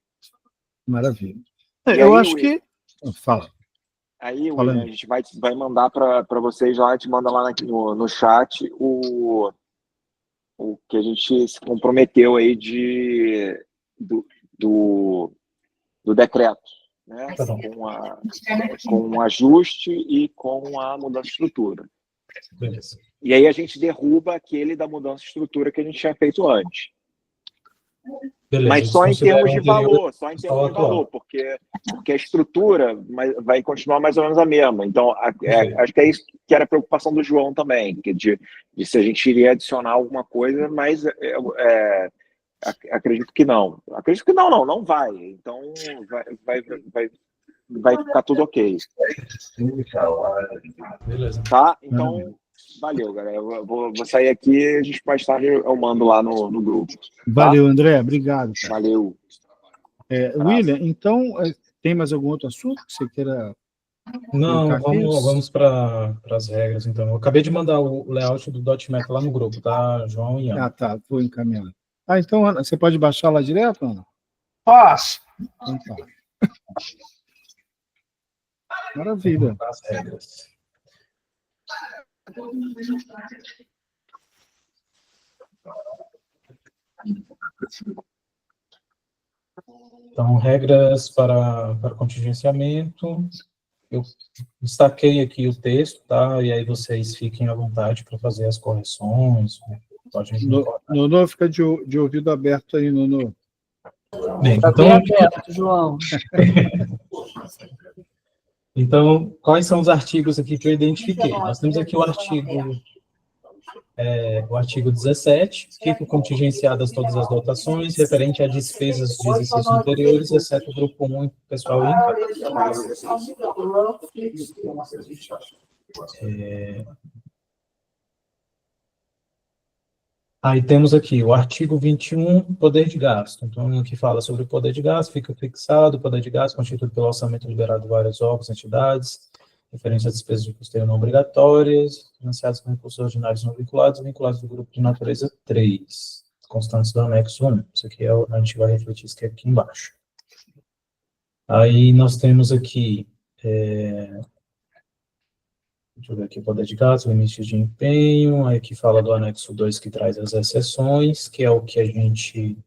Maravilha. Eu acho que... Fala. Aí, William, a gente vai mandar para vocês lá, a gente manda lá no chat o que a gente se comprometeu aí do decreto, né? Com um ajuste e com a mudança de estrutura. Beleza. E aí a gente derruba aquele da mudança de estrutura que a gente tinha feito antes. Beleza, mas só em termos de valor, porque a estrutura vai continuar mais ou menos a mesma. Então, acho que é isso que era a preocupação do João também, de se a gente iria adicionar alguma coisa, mas acredito que não. Acredito que não vai. Então, vai ficar tudo ok. Beleza. Tá? Então... Valeu, galera. Eu vou sair aqui, a gente mais tarde eu mando lá no grupo. Tá? Valeu, André. Obrigado. Cara. Valeu. William, então, tem mais algum outro assunto que você queira Não, Colocar isso? vamos para as regras, então. Eu acabei de mandar o layout do .map lá no grupo, tá, João e Ana? Ah, tá, vou encaminhar. Ah, então, Ana, você pode baixar lá direto, Ana? Posso. Então tá. Maravilha. As regras. Então, regras para contingenciamento. Eu destaquei aqui o texto, tá? E aí vocês fiquem à vontade para fazer as correções. Pode me incomodar. Nono, fica de ouvido aberto aí, Nono. Bem, Tá bem aberto, João. Então, quais são os artigos aqui que eu identifiquei? Nós temos aqui o artigo 17, fica contingenciadas todas as dotações, referente a despesas de exercícios anteriores, exceto o grupo 1, pessoal em Aí temos aqui o artigo 21, poder de gasto. Então, aqui fala sobre o poder de gasto, fica fixado, o poder de gasto constituído pelo orçamento liberado de vários órgãos, entidades, referente às despesas de custeio não obrigatórias, financiadas com recursos ordinários não vinculados, vinculados do grupo de natureza 3, constantes do anexo 1. Isso aqui a gente vai refletir isso aqui embaixo. Aí nós temos aqui, deixa eu ver aqui, poder de gasto, limites de empenho, aí que fala do anexo 2 que traz as exceções, que é o que a gente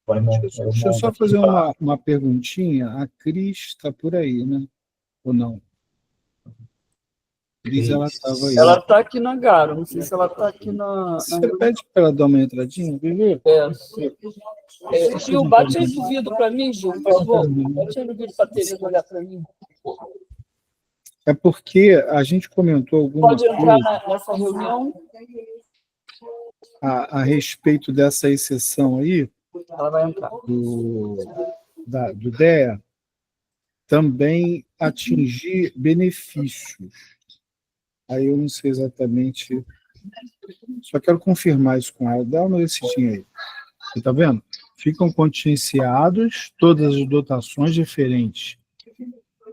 vai montar. Deixa eu só fazer uma perguntinha. A Cris está por aí, né? Ou não? Cris, ela estava aí. Ela está aqui na Garo, não sei se ela está aqui na... Você pede para ela dar uma entradinha, Vivi? Gil, bate aí no vidro para mim, Gil, por favor. Bate aí no vidro para a Tereza olhar para mim. É porque a gente comentou alguma Pode entrar coisa nessa reunião? a respeito dessa exceção aí, Ela vai entrar. do DEA, também atingir benefícios. Aí eu não sei exatamente, só quero confirmar isso com ela. Dá uma olhadinha aí. Você está vendo? Ficam contingenciados todas as dotações referentes.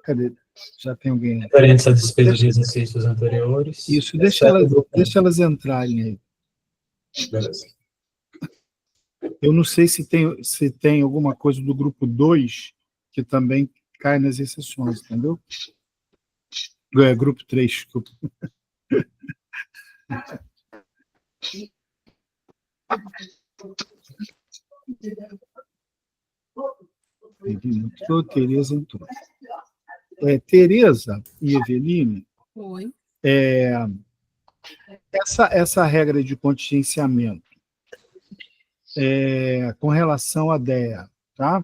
Cadê? Já tem alguém? Referentes a despesas de exercícios anteriores. Isso, deixa elas entrarem aí. Beleza. Eu não sei se tem alguma coisa do grupo 2 que também cai nas exceções, entendeu? Grupo 3, desculpa. Entrou, Tereza entrou. Tereza e Eveline, Oi. essa regra de contingenciamento com relação à DEA, tá?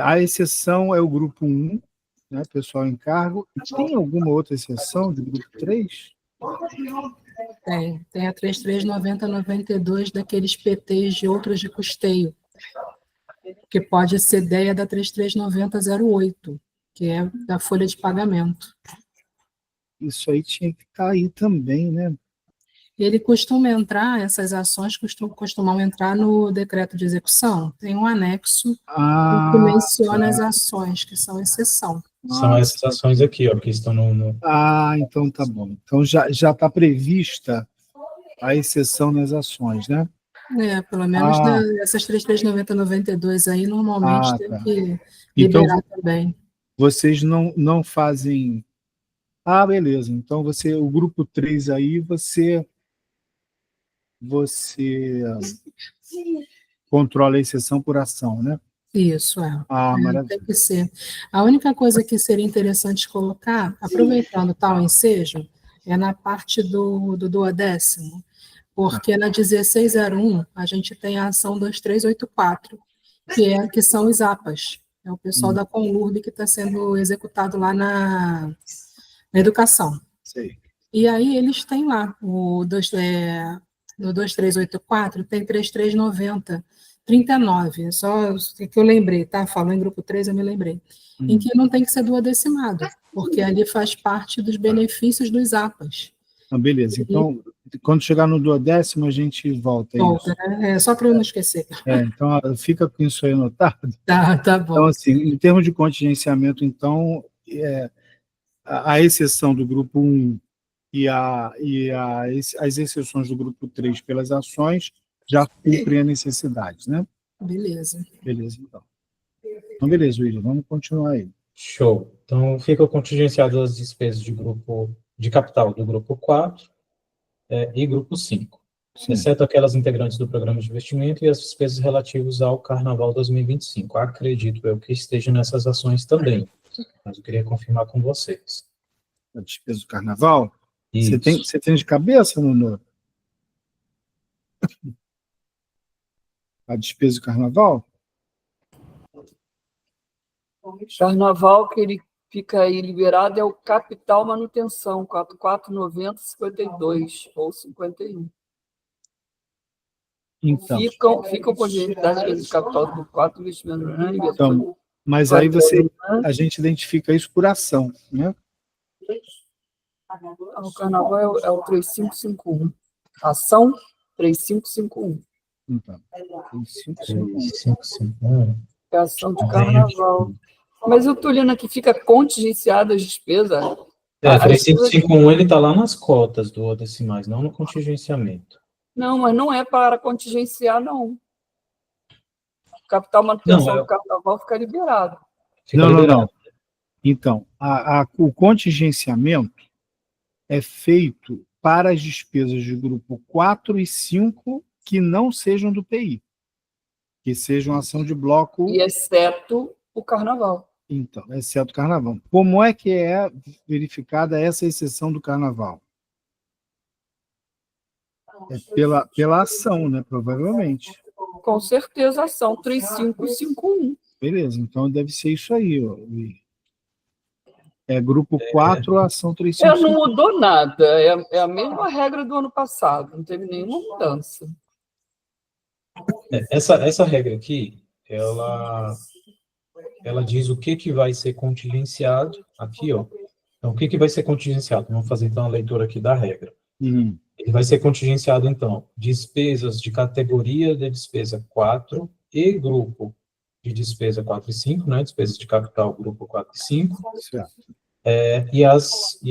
A exceção é o grupo 1, né, pessoal em cargo. Tem alguma outra exceção de grupo 3? Tem a 3390-92 daqueles PTs de outros de custeio, que pode ser DEA da 3390-08, que é da folha de pagamento. Isso aí tinha que estar aí também, né? Ele costuma entrar, essas ações costumam entrar no decreto de execução. Tem um anexo que menciona as ações, que são exceção. São essas ações aqui, ó, que estão no... Então tá bom. Então já está prevista a exceção nas ações, né? Pelo menos essas 3390-92 aí, normalmente tem que liberar também. Vocês não fazem... beleza. Então o grupo 3 aí, você controla a exceção por ação, né? Isso, maravilha. Tem que ser. A única coisa que seria interessante colocar, aproveitando tal ensejo, é na parte do 12º, porque na 1601 a gente tem a ação 2384, que são os APAs. É o pessoal da Conlurb que está sendo executado lá na educação. Sei. E aí eles têm lá, no 2384 tem 3390, 39, só que eu lembrei, tá? Falou em grupo 3, eu me lembrei. Em que não tem que ser duodecimado, porque ali faz parte dos benefícios dos APAs. Beleza, então Quando chegar no 12º, a gente volta a Volta, isso. né? Então, só para eu não esquecer. Então, fica com isso aí anotado. Tá bom. Então, assim, em termos de contingenciamento, então, a exceção do grupo 1 as exceções do grupo 3 pelas ações já cumprem a necessidade, né? Beleza. Beleza, então. Então, beleza, William, vamos continuar aí. Show. Então, ficam contingenciadas as despesas de capital do grupo 4 e grupo 5, exceto aquelas integrantes do programa de investimento e as despesas relativas ao Carnaval 2025. Acredito eu que esteja nessas ações também, mas eu queria confirmar com vocês. A despesa do Carnaval? Isso. Você tem de cabeça, Nuno? A despesa do Carnaval? Carnaval que ele fica aí liberado é o capital manutenção, 4490,52 ou 51. Então, Ficam com dignidade de capital do 4 investimento. Então, mas aí a gente identifica isso por ação, né? O Carnaval é o 3551. Ação 3551. Então, 551. É a ação de Carnaval. Mas eu estou olhando aqui, fica contingenciada as despesas. 3551, ele está lá nas cotas do decimais, não no contingenciamento. Não, mas não é para contingenciar, não. Capital manutenção do Carnaval fica liberado. Não. Então, o contingenciamento é feito para as despesas de grupo 4 e 5 que não sejam do PI, que sejam ação de bloco... E exceto o Carnaval. Então, exceto o Carnaval. Como é que é verificada essa exceção do Carnaval? É pela ação, né? Provavelmente. Com certeza, ação 3551. Beleza, então deve ser isso aí. Ó. Grupo 4, ação 3551. Não mudou nada. É a mesma regra do ano passado. Não teve nenhuma mudança. Essa regra aqui, ela diz o que vai ser contingenciado aqui, ó. Então, o que vai ser contingenciado? Vamos fazer, então, a leitura aqui da regra. Ele vai ser contingenciado, então, despesas de categoria de despesa 4 e grupo de despesa 4 e 5, né? Despesas de capital, grupo 4 e 5. Certo. E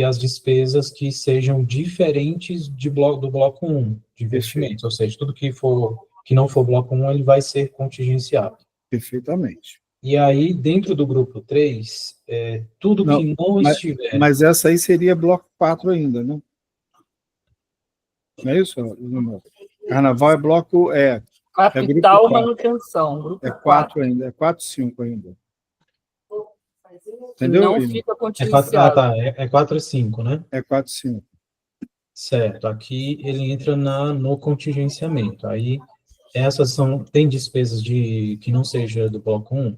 as despesas que sejam diferentes do bloco 1, de investimentos. Ou seja, tudo que não for bloco 1, ele vai ser contingenciado. Perfeitamente. E aí, dentro do grupo 3, tudo que não estiver... Mas essa aí seria bloco 4 ainda, né? Não é isso? Carnaval é bloco... Capital manutenção. Grupo 4 ainda, é 4 e 5 ainda. Entendeu? Não fica contingenciado. É 4 e 5, né? É 4 e 5. Certo. Aqui ele entra no contingenciamento. Aí, essas tem despesas que não seja do bloco 1?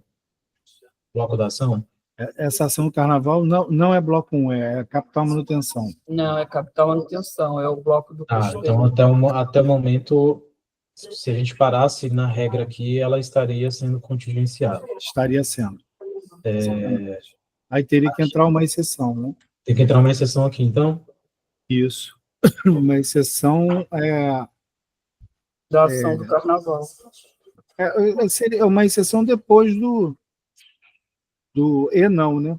Bloco da ação? Essa ação do Carnaval não é bloco 1, é capital manutenção. Não, é capital manutenção, é o bloco do custeio. Então, até o momento, se a gente parasse na regra aqui, ela estaria sendo contingenciada. Estaria sendo. Aí teria que entrar uma exceção, né? Tem que entrar uma exceção aqui, então? Isso. Uma exceção da ação do Carnaval. Seria uma exceção depois do não, né?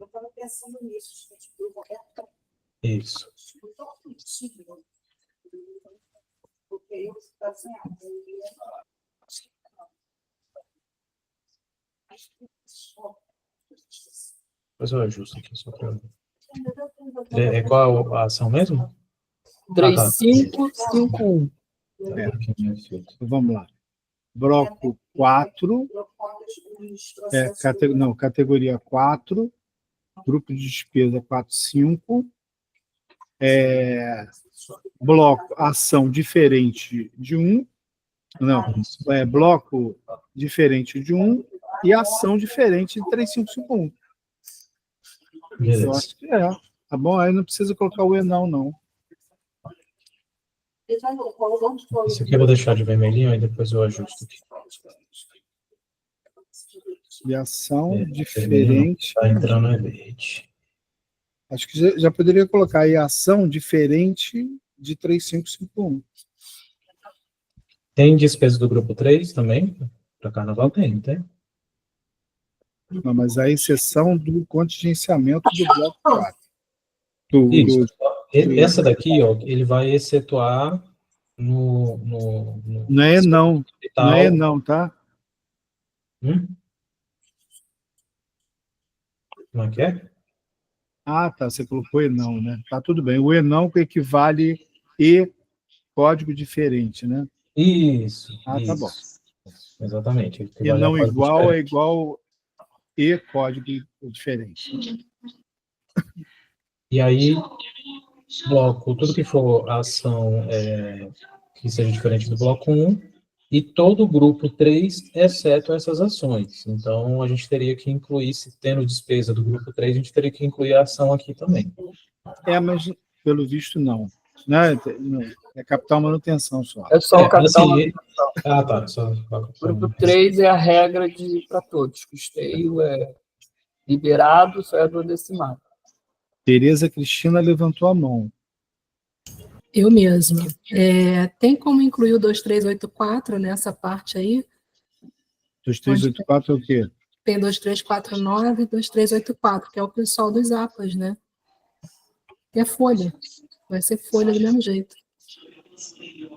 Eu estava pensando nisso, gente. Isso. Porque eu estou sem Depois eu ajusto aqui só para... Qual a ação mesmo? 3551. Vamos lá. Bloco 4, categoria 4, grupo de despesa 45, bloco ação diferente de 1, bloco diferente de 1 e ação diferente de 3551. Beleza. Eu acho que tá bom, aí não precisa colocar o não. Isso aqui eu vou deixar de vermelhinho, aí depois eu ajusto aqui. E ação diferente. Está entrando em verde. Acho que já poderia colocar aí ação diferente de 3551. Tem despesa do grupo 3 também? Para carnaval tem, não tem? Não, mas a exceção do contingenciamento do bloco 4. Isso. Essa daqui, ó, ele vai excetuar no Não é não. hospital. Não é não, tá? Como é que é? Ah, tá. Você colocou não, né? Tá tudo bem. O não que equivale e código diferente, né? Isso. Ah, tá bom. Exatamente. E não igual é igual e código diferente. E aí, bloco, tudo que for ação que seja diferente do bloco 1, e todo o grupo 3, exceto essas ações. Então, a gente teria que incluir, se tendo despesa do grupo 3, a gente teria que incluir a ação aqui também. Mas pelo visto não. Né? É capital manutenção só. É só o capital assim, manutenção. Ah, tá. Só Grupo 3 é a regra para todos. Custeio é liberado, só é duodecimado. Tereza Cristina levantou a mão. Eu mesma. Tem como incluir o 2384 nessa parte aí? 2384 é o quê? Tem 2349 e 2384, que é o pessoal dos APAs, né? E é folha. Vai ser folha do mesmo jeito.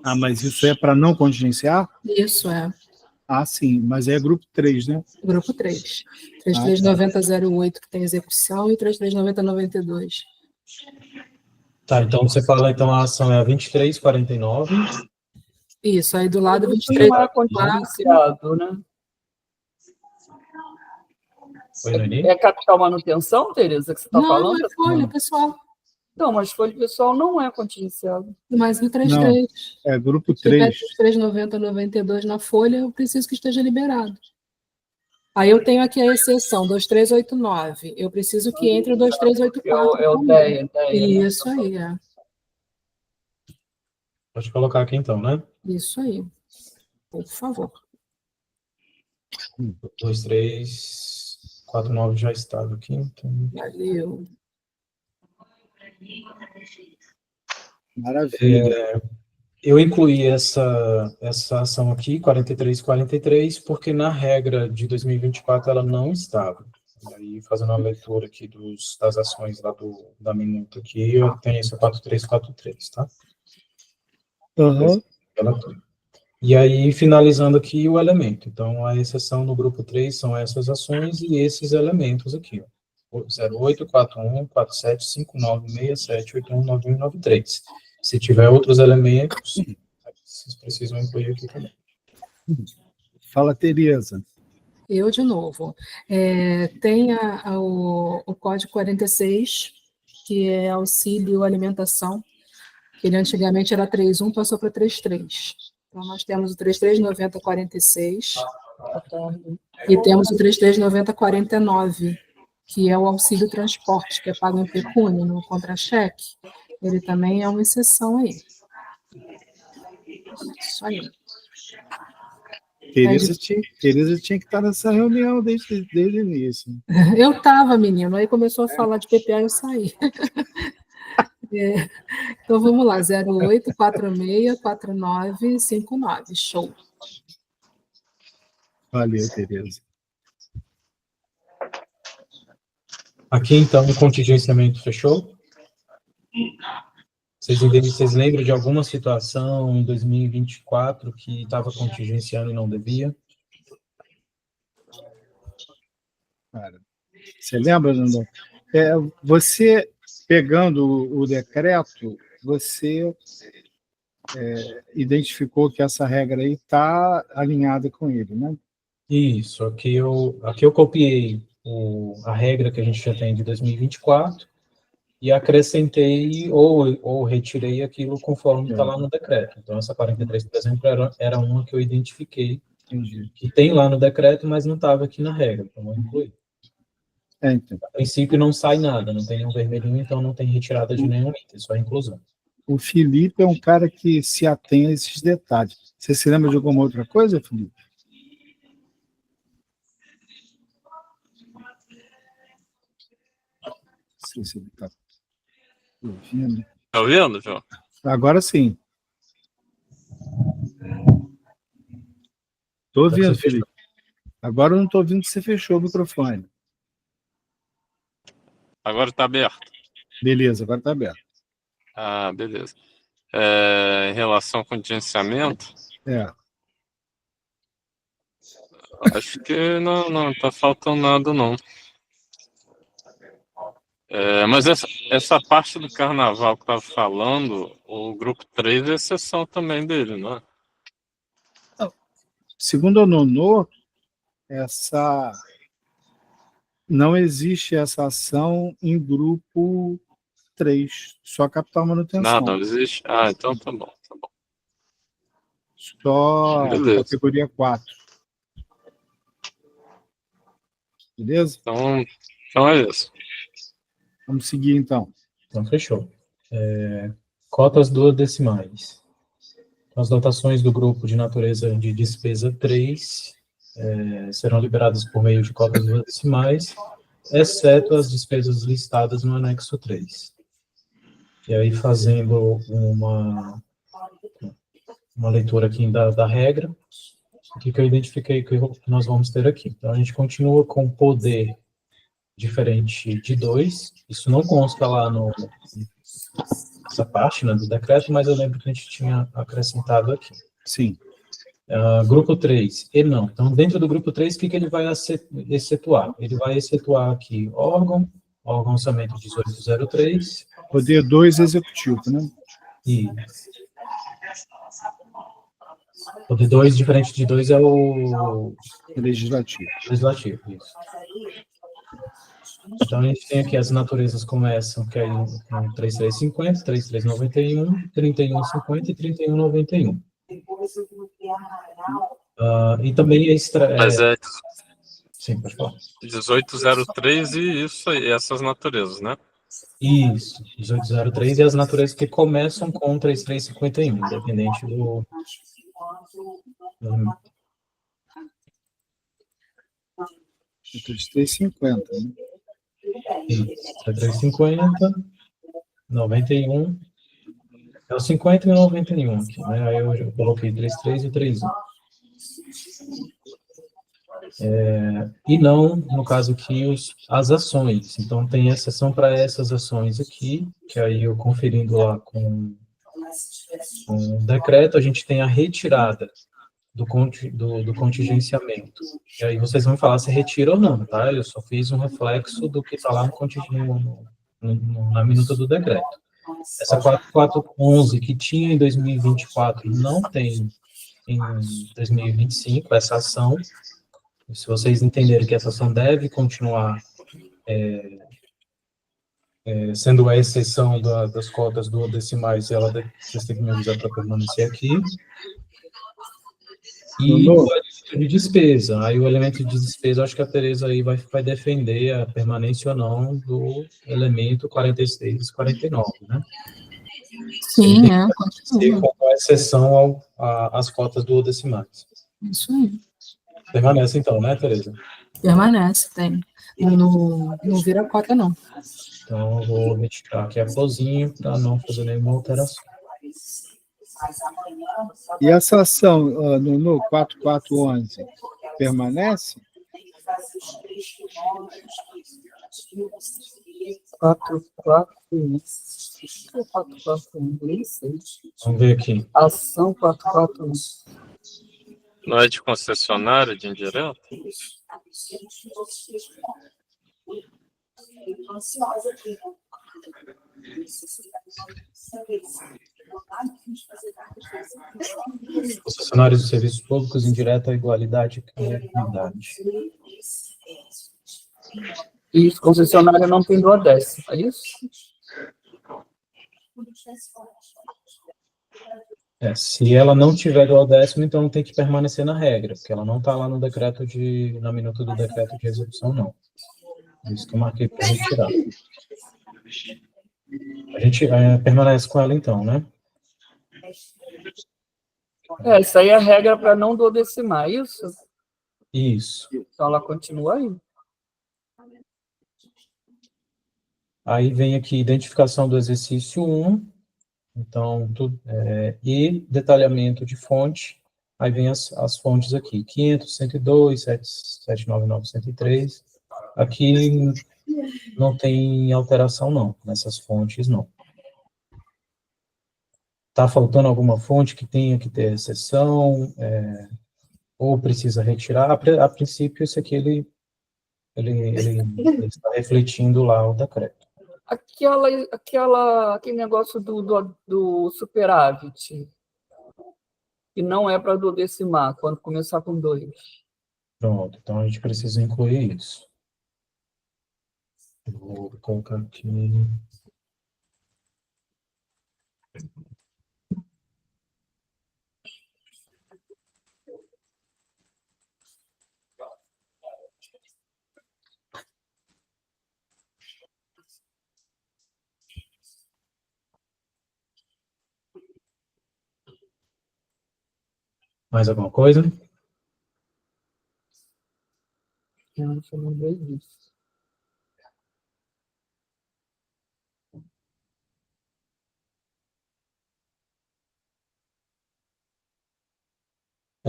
Ah, mas isso é para não contingenciar? Isso, é. Ah, sim, mas é grupo 3, né? Grupo 3. 339008, que tem execução, e 339092. Tá, então você fala, então a ação é a 2349. Isso, aí do lado Isso 23. não é contingenciado, né? Oi, Noeli? É capital manutenção, Tereza, que você está falando? Não, é folha, pessoal. Não, mas folha pessoal não é contingenciado. Mas no 33. Não, é grupo Se tiver 3. 339092 na folha, eu preciso que esteja liberado. Aí eu tenho aqui a exceção, 2389. Eu preciso que entre o 2384. É o 10. Isso aí, é. Pode colocar aqui então, né? Isso aí. Por favor. 2349 já está aqui, então. Valeu. Maravilha. Eu incluí essa ação aqui, 4343, porque na regra de 2024 ela não estava. E aí, fazendo a leitura aqui das ações lá da minuta aqui, eu tenho essa 4343, tá? Uhum. E aí, finalizando aqui o elemento. Então, a exceção no grupo 3 são essas ações e esses elementos aqui, ó. 08, 41, 47, 59, 67, 81, 91 e 93. Se tiver outros elementos, vocês precisam incluir aqui também. Fala, Tereza. Eu de novo. Tem o código 46, que é auxílio alimentação, que ele antigamente era 3.1, passou para 3.3. Então, nós temos o 339046 e temos o 339049, que é o auxílio transporte, que é pago em pecúnia, no contra-cheque. Ele também é uma exceção aí. Isso aí. Tereza tinha que estar nessa reunião desde o início. Eu estava, menino, aí começou a falar de PPA e eu saí. Então vamos lá, 08464959. Show. Valeu, Tereza. Aqui, então, o contingenciamento fechou? Vocês lembram de alguma situação em 2024 que estava contingenciando e não devia? Cara, você lembra, Nandão? Você, pegando o decreto, você identificou que essa regra aí está alinhada com ele, né? Isso, aqui eu copiei a regra que a gente já tem de 2024 e acrescentei ou retirei aquilo conforme está lá no decreto. Então, essa 43, por exemplo, era uma que eu identifiquei, que tem lá no decreto, mas não estava aqui na regra, então eu incluí. Então. A princípio não sai nada, não tem nenhum vermelhinho, então não tem retirada de nenhum item, só inclusão. O Felipe é um cara que se atém a esses detalhes. Você se lembra de alguma outra coisa, Felipe? Não sei se ele está ouvindo. Tá ouvindo, João? Agora sim. Estou ouvindo, Felipe. Agora eu não estou ouvindo que você fechou o microfone. Agora está aberto. Beleza, agora está aberto. Ah, beleza. Em relação ao contingenciamento, acho que não está faltando nada, não. Mas essa parte do carnaval que estava falando, o grupo 3 é exceção também dele, não é? Segundo a Nonô, não existe essa ação em grupo 3, só capital manutenção. Não existe? Ah, então tá bom. Só Beleza. categoria 4. Beleza? Então é isso. Vamos seguir, então. Então, fechou. Cotas duodecimais. As dotações do grupo de natureza de despesa 3 serão liberadas por meio de cotas duodecimais, exceto as despesas listadas no anexo 3. E aí, fazendo uma leitura aqui da regra, o que eu identifiquei que nós vamos ter aqui. Então, a gente continua com poder diferente de 2, isso não consta lá nessa parte, né, do decreto, mas eu lembro que a gente tinha acrescentado aqui. Sim. Grupo 3, e não. Então, dentro do grupo 3, o que ele vai excetuar? Ele vai excetuar aqui órgão orçamento 1803. Poder 2 executivo, né? E poder 2, diferente de 2, é o legislativo. Legislativo, isso. Então, a gente tem aqui as naturezas começam, que é com 3350, 3391, 3150 e 3191. E também Mas Sim, pode falar. 1803 e isso aí, essas naturezas, né? Isso, 1803 e as naturezas que começam com 3351, independente do 3350, né? Isso, 3350, 91, é o 50 e o 91 aqui, né? Aí eu coloquei 33 e 31. E não, no caso aqui, as ações. Então, tem exceção para essas ações aqui, que aí eu conferindo lá com o decreto, a gente tem a retirada do contingenciamento. E aí vocês vão falar se retira ou não, tá? Eu só fiz um reflexo do que está lá na minuta do decreto. Essa 4411 que tinha em 2024 não tem em 2025 essa ação. Se vocês entenderem que essa ação deve continuar sendo a exceção das cotas duodecimais, vocês têm que me avisar para permanecer aqui. E o elemento de despesa. Aí o elemento de despesa, acho que a Tereza aí vai defender a permanência ou não do elemento 46 e 49, né? Sim, Com exceção às cotas duodecimais. Isso aí. Permanece então, né, Tereza? Permanece, tem. Não vira cota, não. Então, eu vou retirar aqui a florzinha para não fazer nenhuma alteração. E essa ação no 4411 permanece? 4411. Vamos ver aqui. Ação 4411. Não é de concessionária, de indireto? Concessionários de serviços públicos indireta, igualdade e equidade. Isso, concessionária não tem duodécimo, é isso? Se ela não tiver duodécimo, então tem que permanecer na regra, porque ela não está lá no decreto na minuta do decreto de execução, não. Isso que eu marquei para retirar. A gente permanece com ela, então, né? Isso aí é a regra para não duodecimar, isso? Isso. Então ela continua aí. Aí vem aqui identificação do exercício 1, Então, e detalhamento de fonte, aí vem as fontes aqui, 500, 102, 799, 103. Aqui não tem alteração, não, nessas fontes, não. Está faltando alguma fonte que tenha que ter exceção, ou precisa retirar? A princípio, isso aqui ele está refletindo lá o decreto. Aquele negócio do superávit, que não é para duodecimar, quando começar com 2. Pronto, então a gente precisa incluir isso. Eu vou colocar aqui. Mais alguma coisa? Eu não lembrei disso.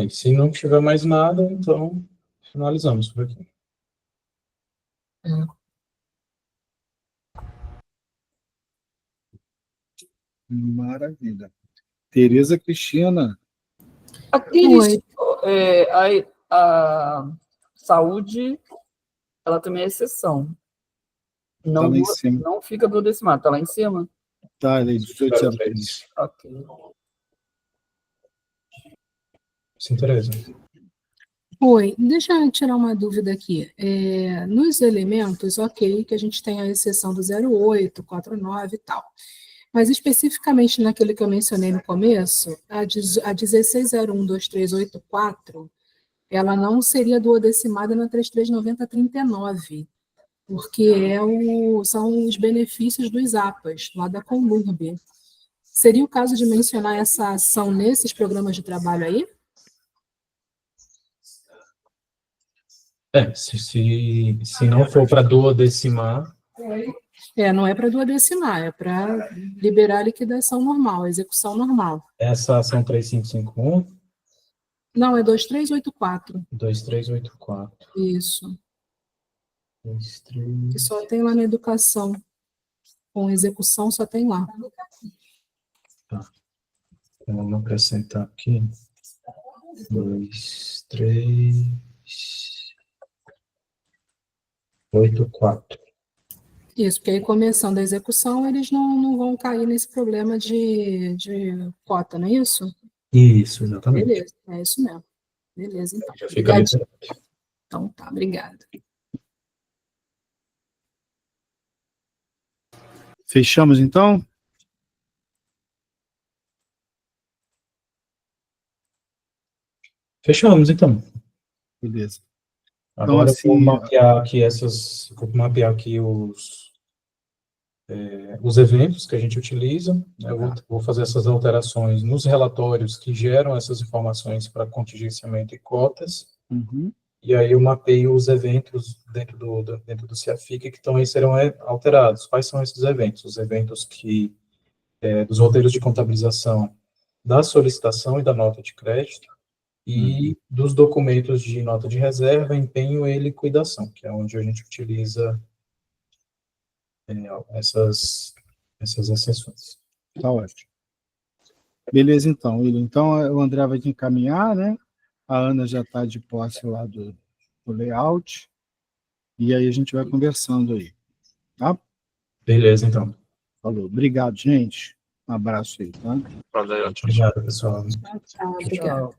Se não tiver mais nada, então finalizamos por aqui. Maravilha. Tereza Cristina. A saúde, ela também é exceção. Não, Tá lá em cima. não fica duodecimado, está lá em cima? Tá, lei 1803. Ok. Sim, Tereza. Oi, deixa eu tirar uma dúvida aqui. Nos elementos, ok, que a gente tem a exceção do 08, 49 e tal. Mas especificamente naquele que eu mencionei no começo, a 16012384, ela não seria duodecimada na 339039, porque são os benefícios dos APAs, lá da Conlurb. Seria o caso de mencionar essa ação nesses programas de trabalho aí? Se não for para duodecimar... Não é para duodecimar, é para liberar a liquidação normal, a execução normal. Essa ação 3551? Não, é 2384. 2384. Isso. 23... Que só tem lá na educação. Com execução só tem lá. Tá. Vamos acrescentar aqui. 2384. Isso, porque aí começando a execução, eles não vão cair nesse problema de cota, não é isso? Isso, exatamente. Beleza, é isso mesmo. Beleza, então. Já fica liberado. Então tá, obrigada. Fechamos, então? Fechamos, então. Beleza. Agora assim, eu vou mapear aqui os eventos que a gente utiliza. Eu vou fazer essas alterações nos relatórios que geram essas informações para contingenciamento e cotas. Uhum. E aí eu mapeio os eventos dentro do CIAFIC que também serão alterados. Quais são esses eventos? Os eventos dos roteiros de contabilização da solicitação e da nota de crédito, e dos documentos de nota de reserva, empenho e liquidação, que é onde a gente utiliza essas exceções. Tá ótimo. Beleza, então, William. Então, o André vai te encaminhar, né? A Ana já está de posse lá do layout. E aí a gente vai conversando aí. Tá? Beleza, então. Falou. Obrigado, gente. Um abraço aí, tá? Valeu. Obrigado, pessoal. Tchau, obrigada.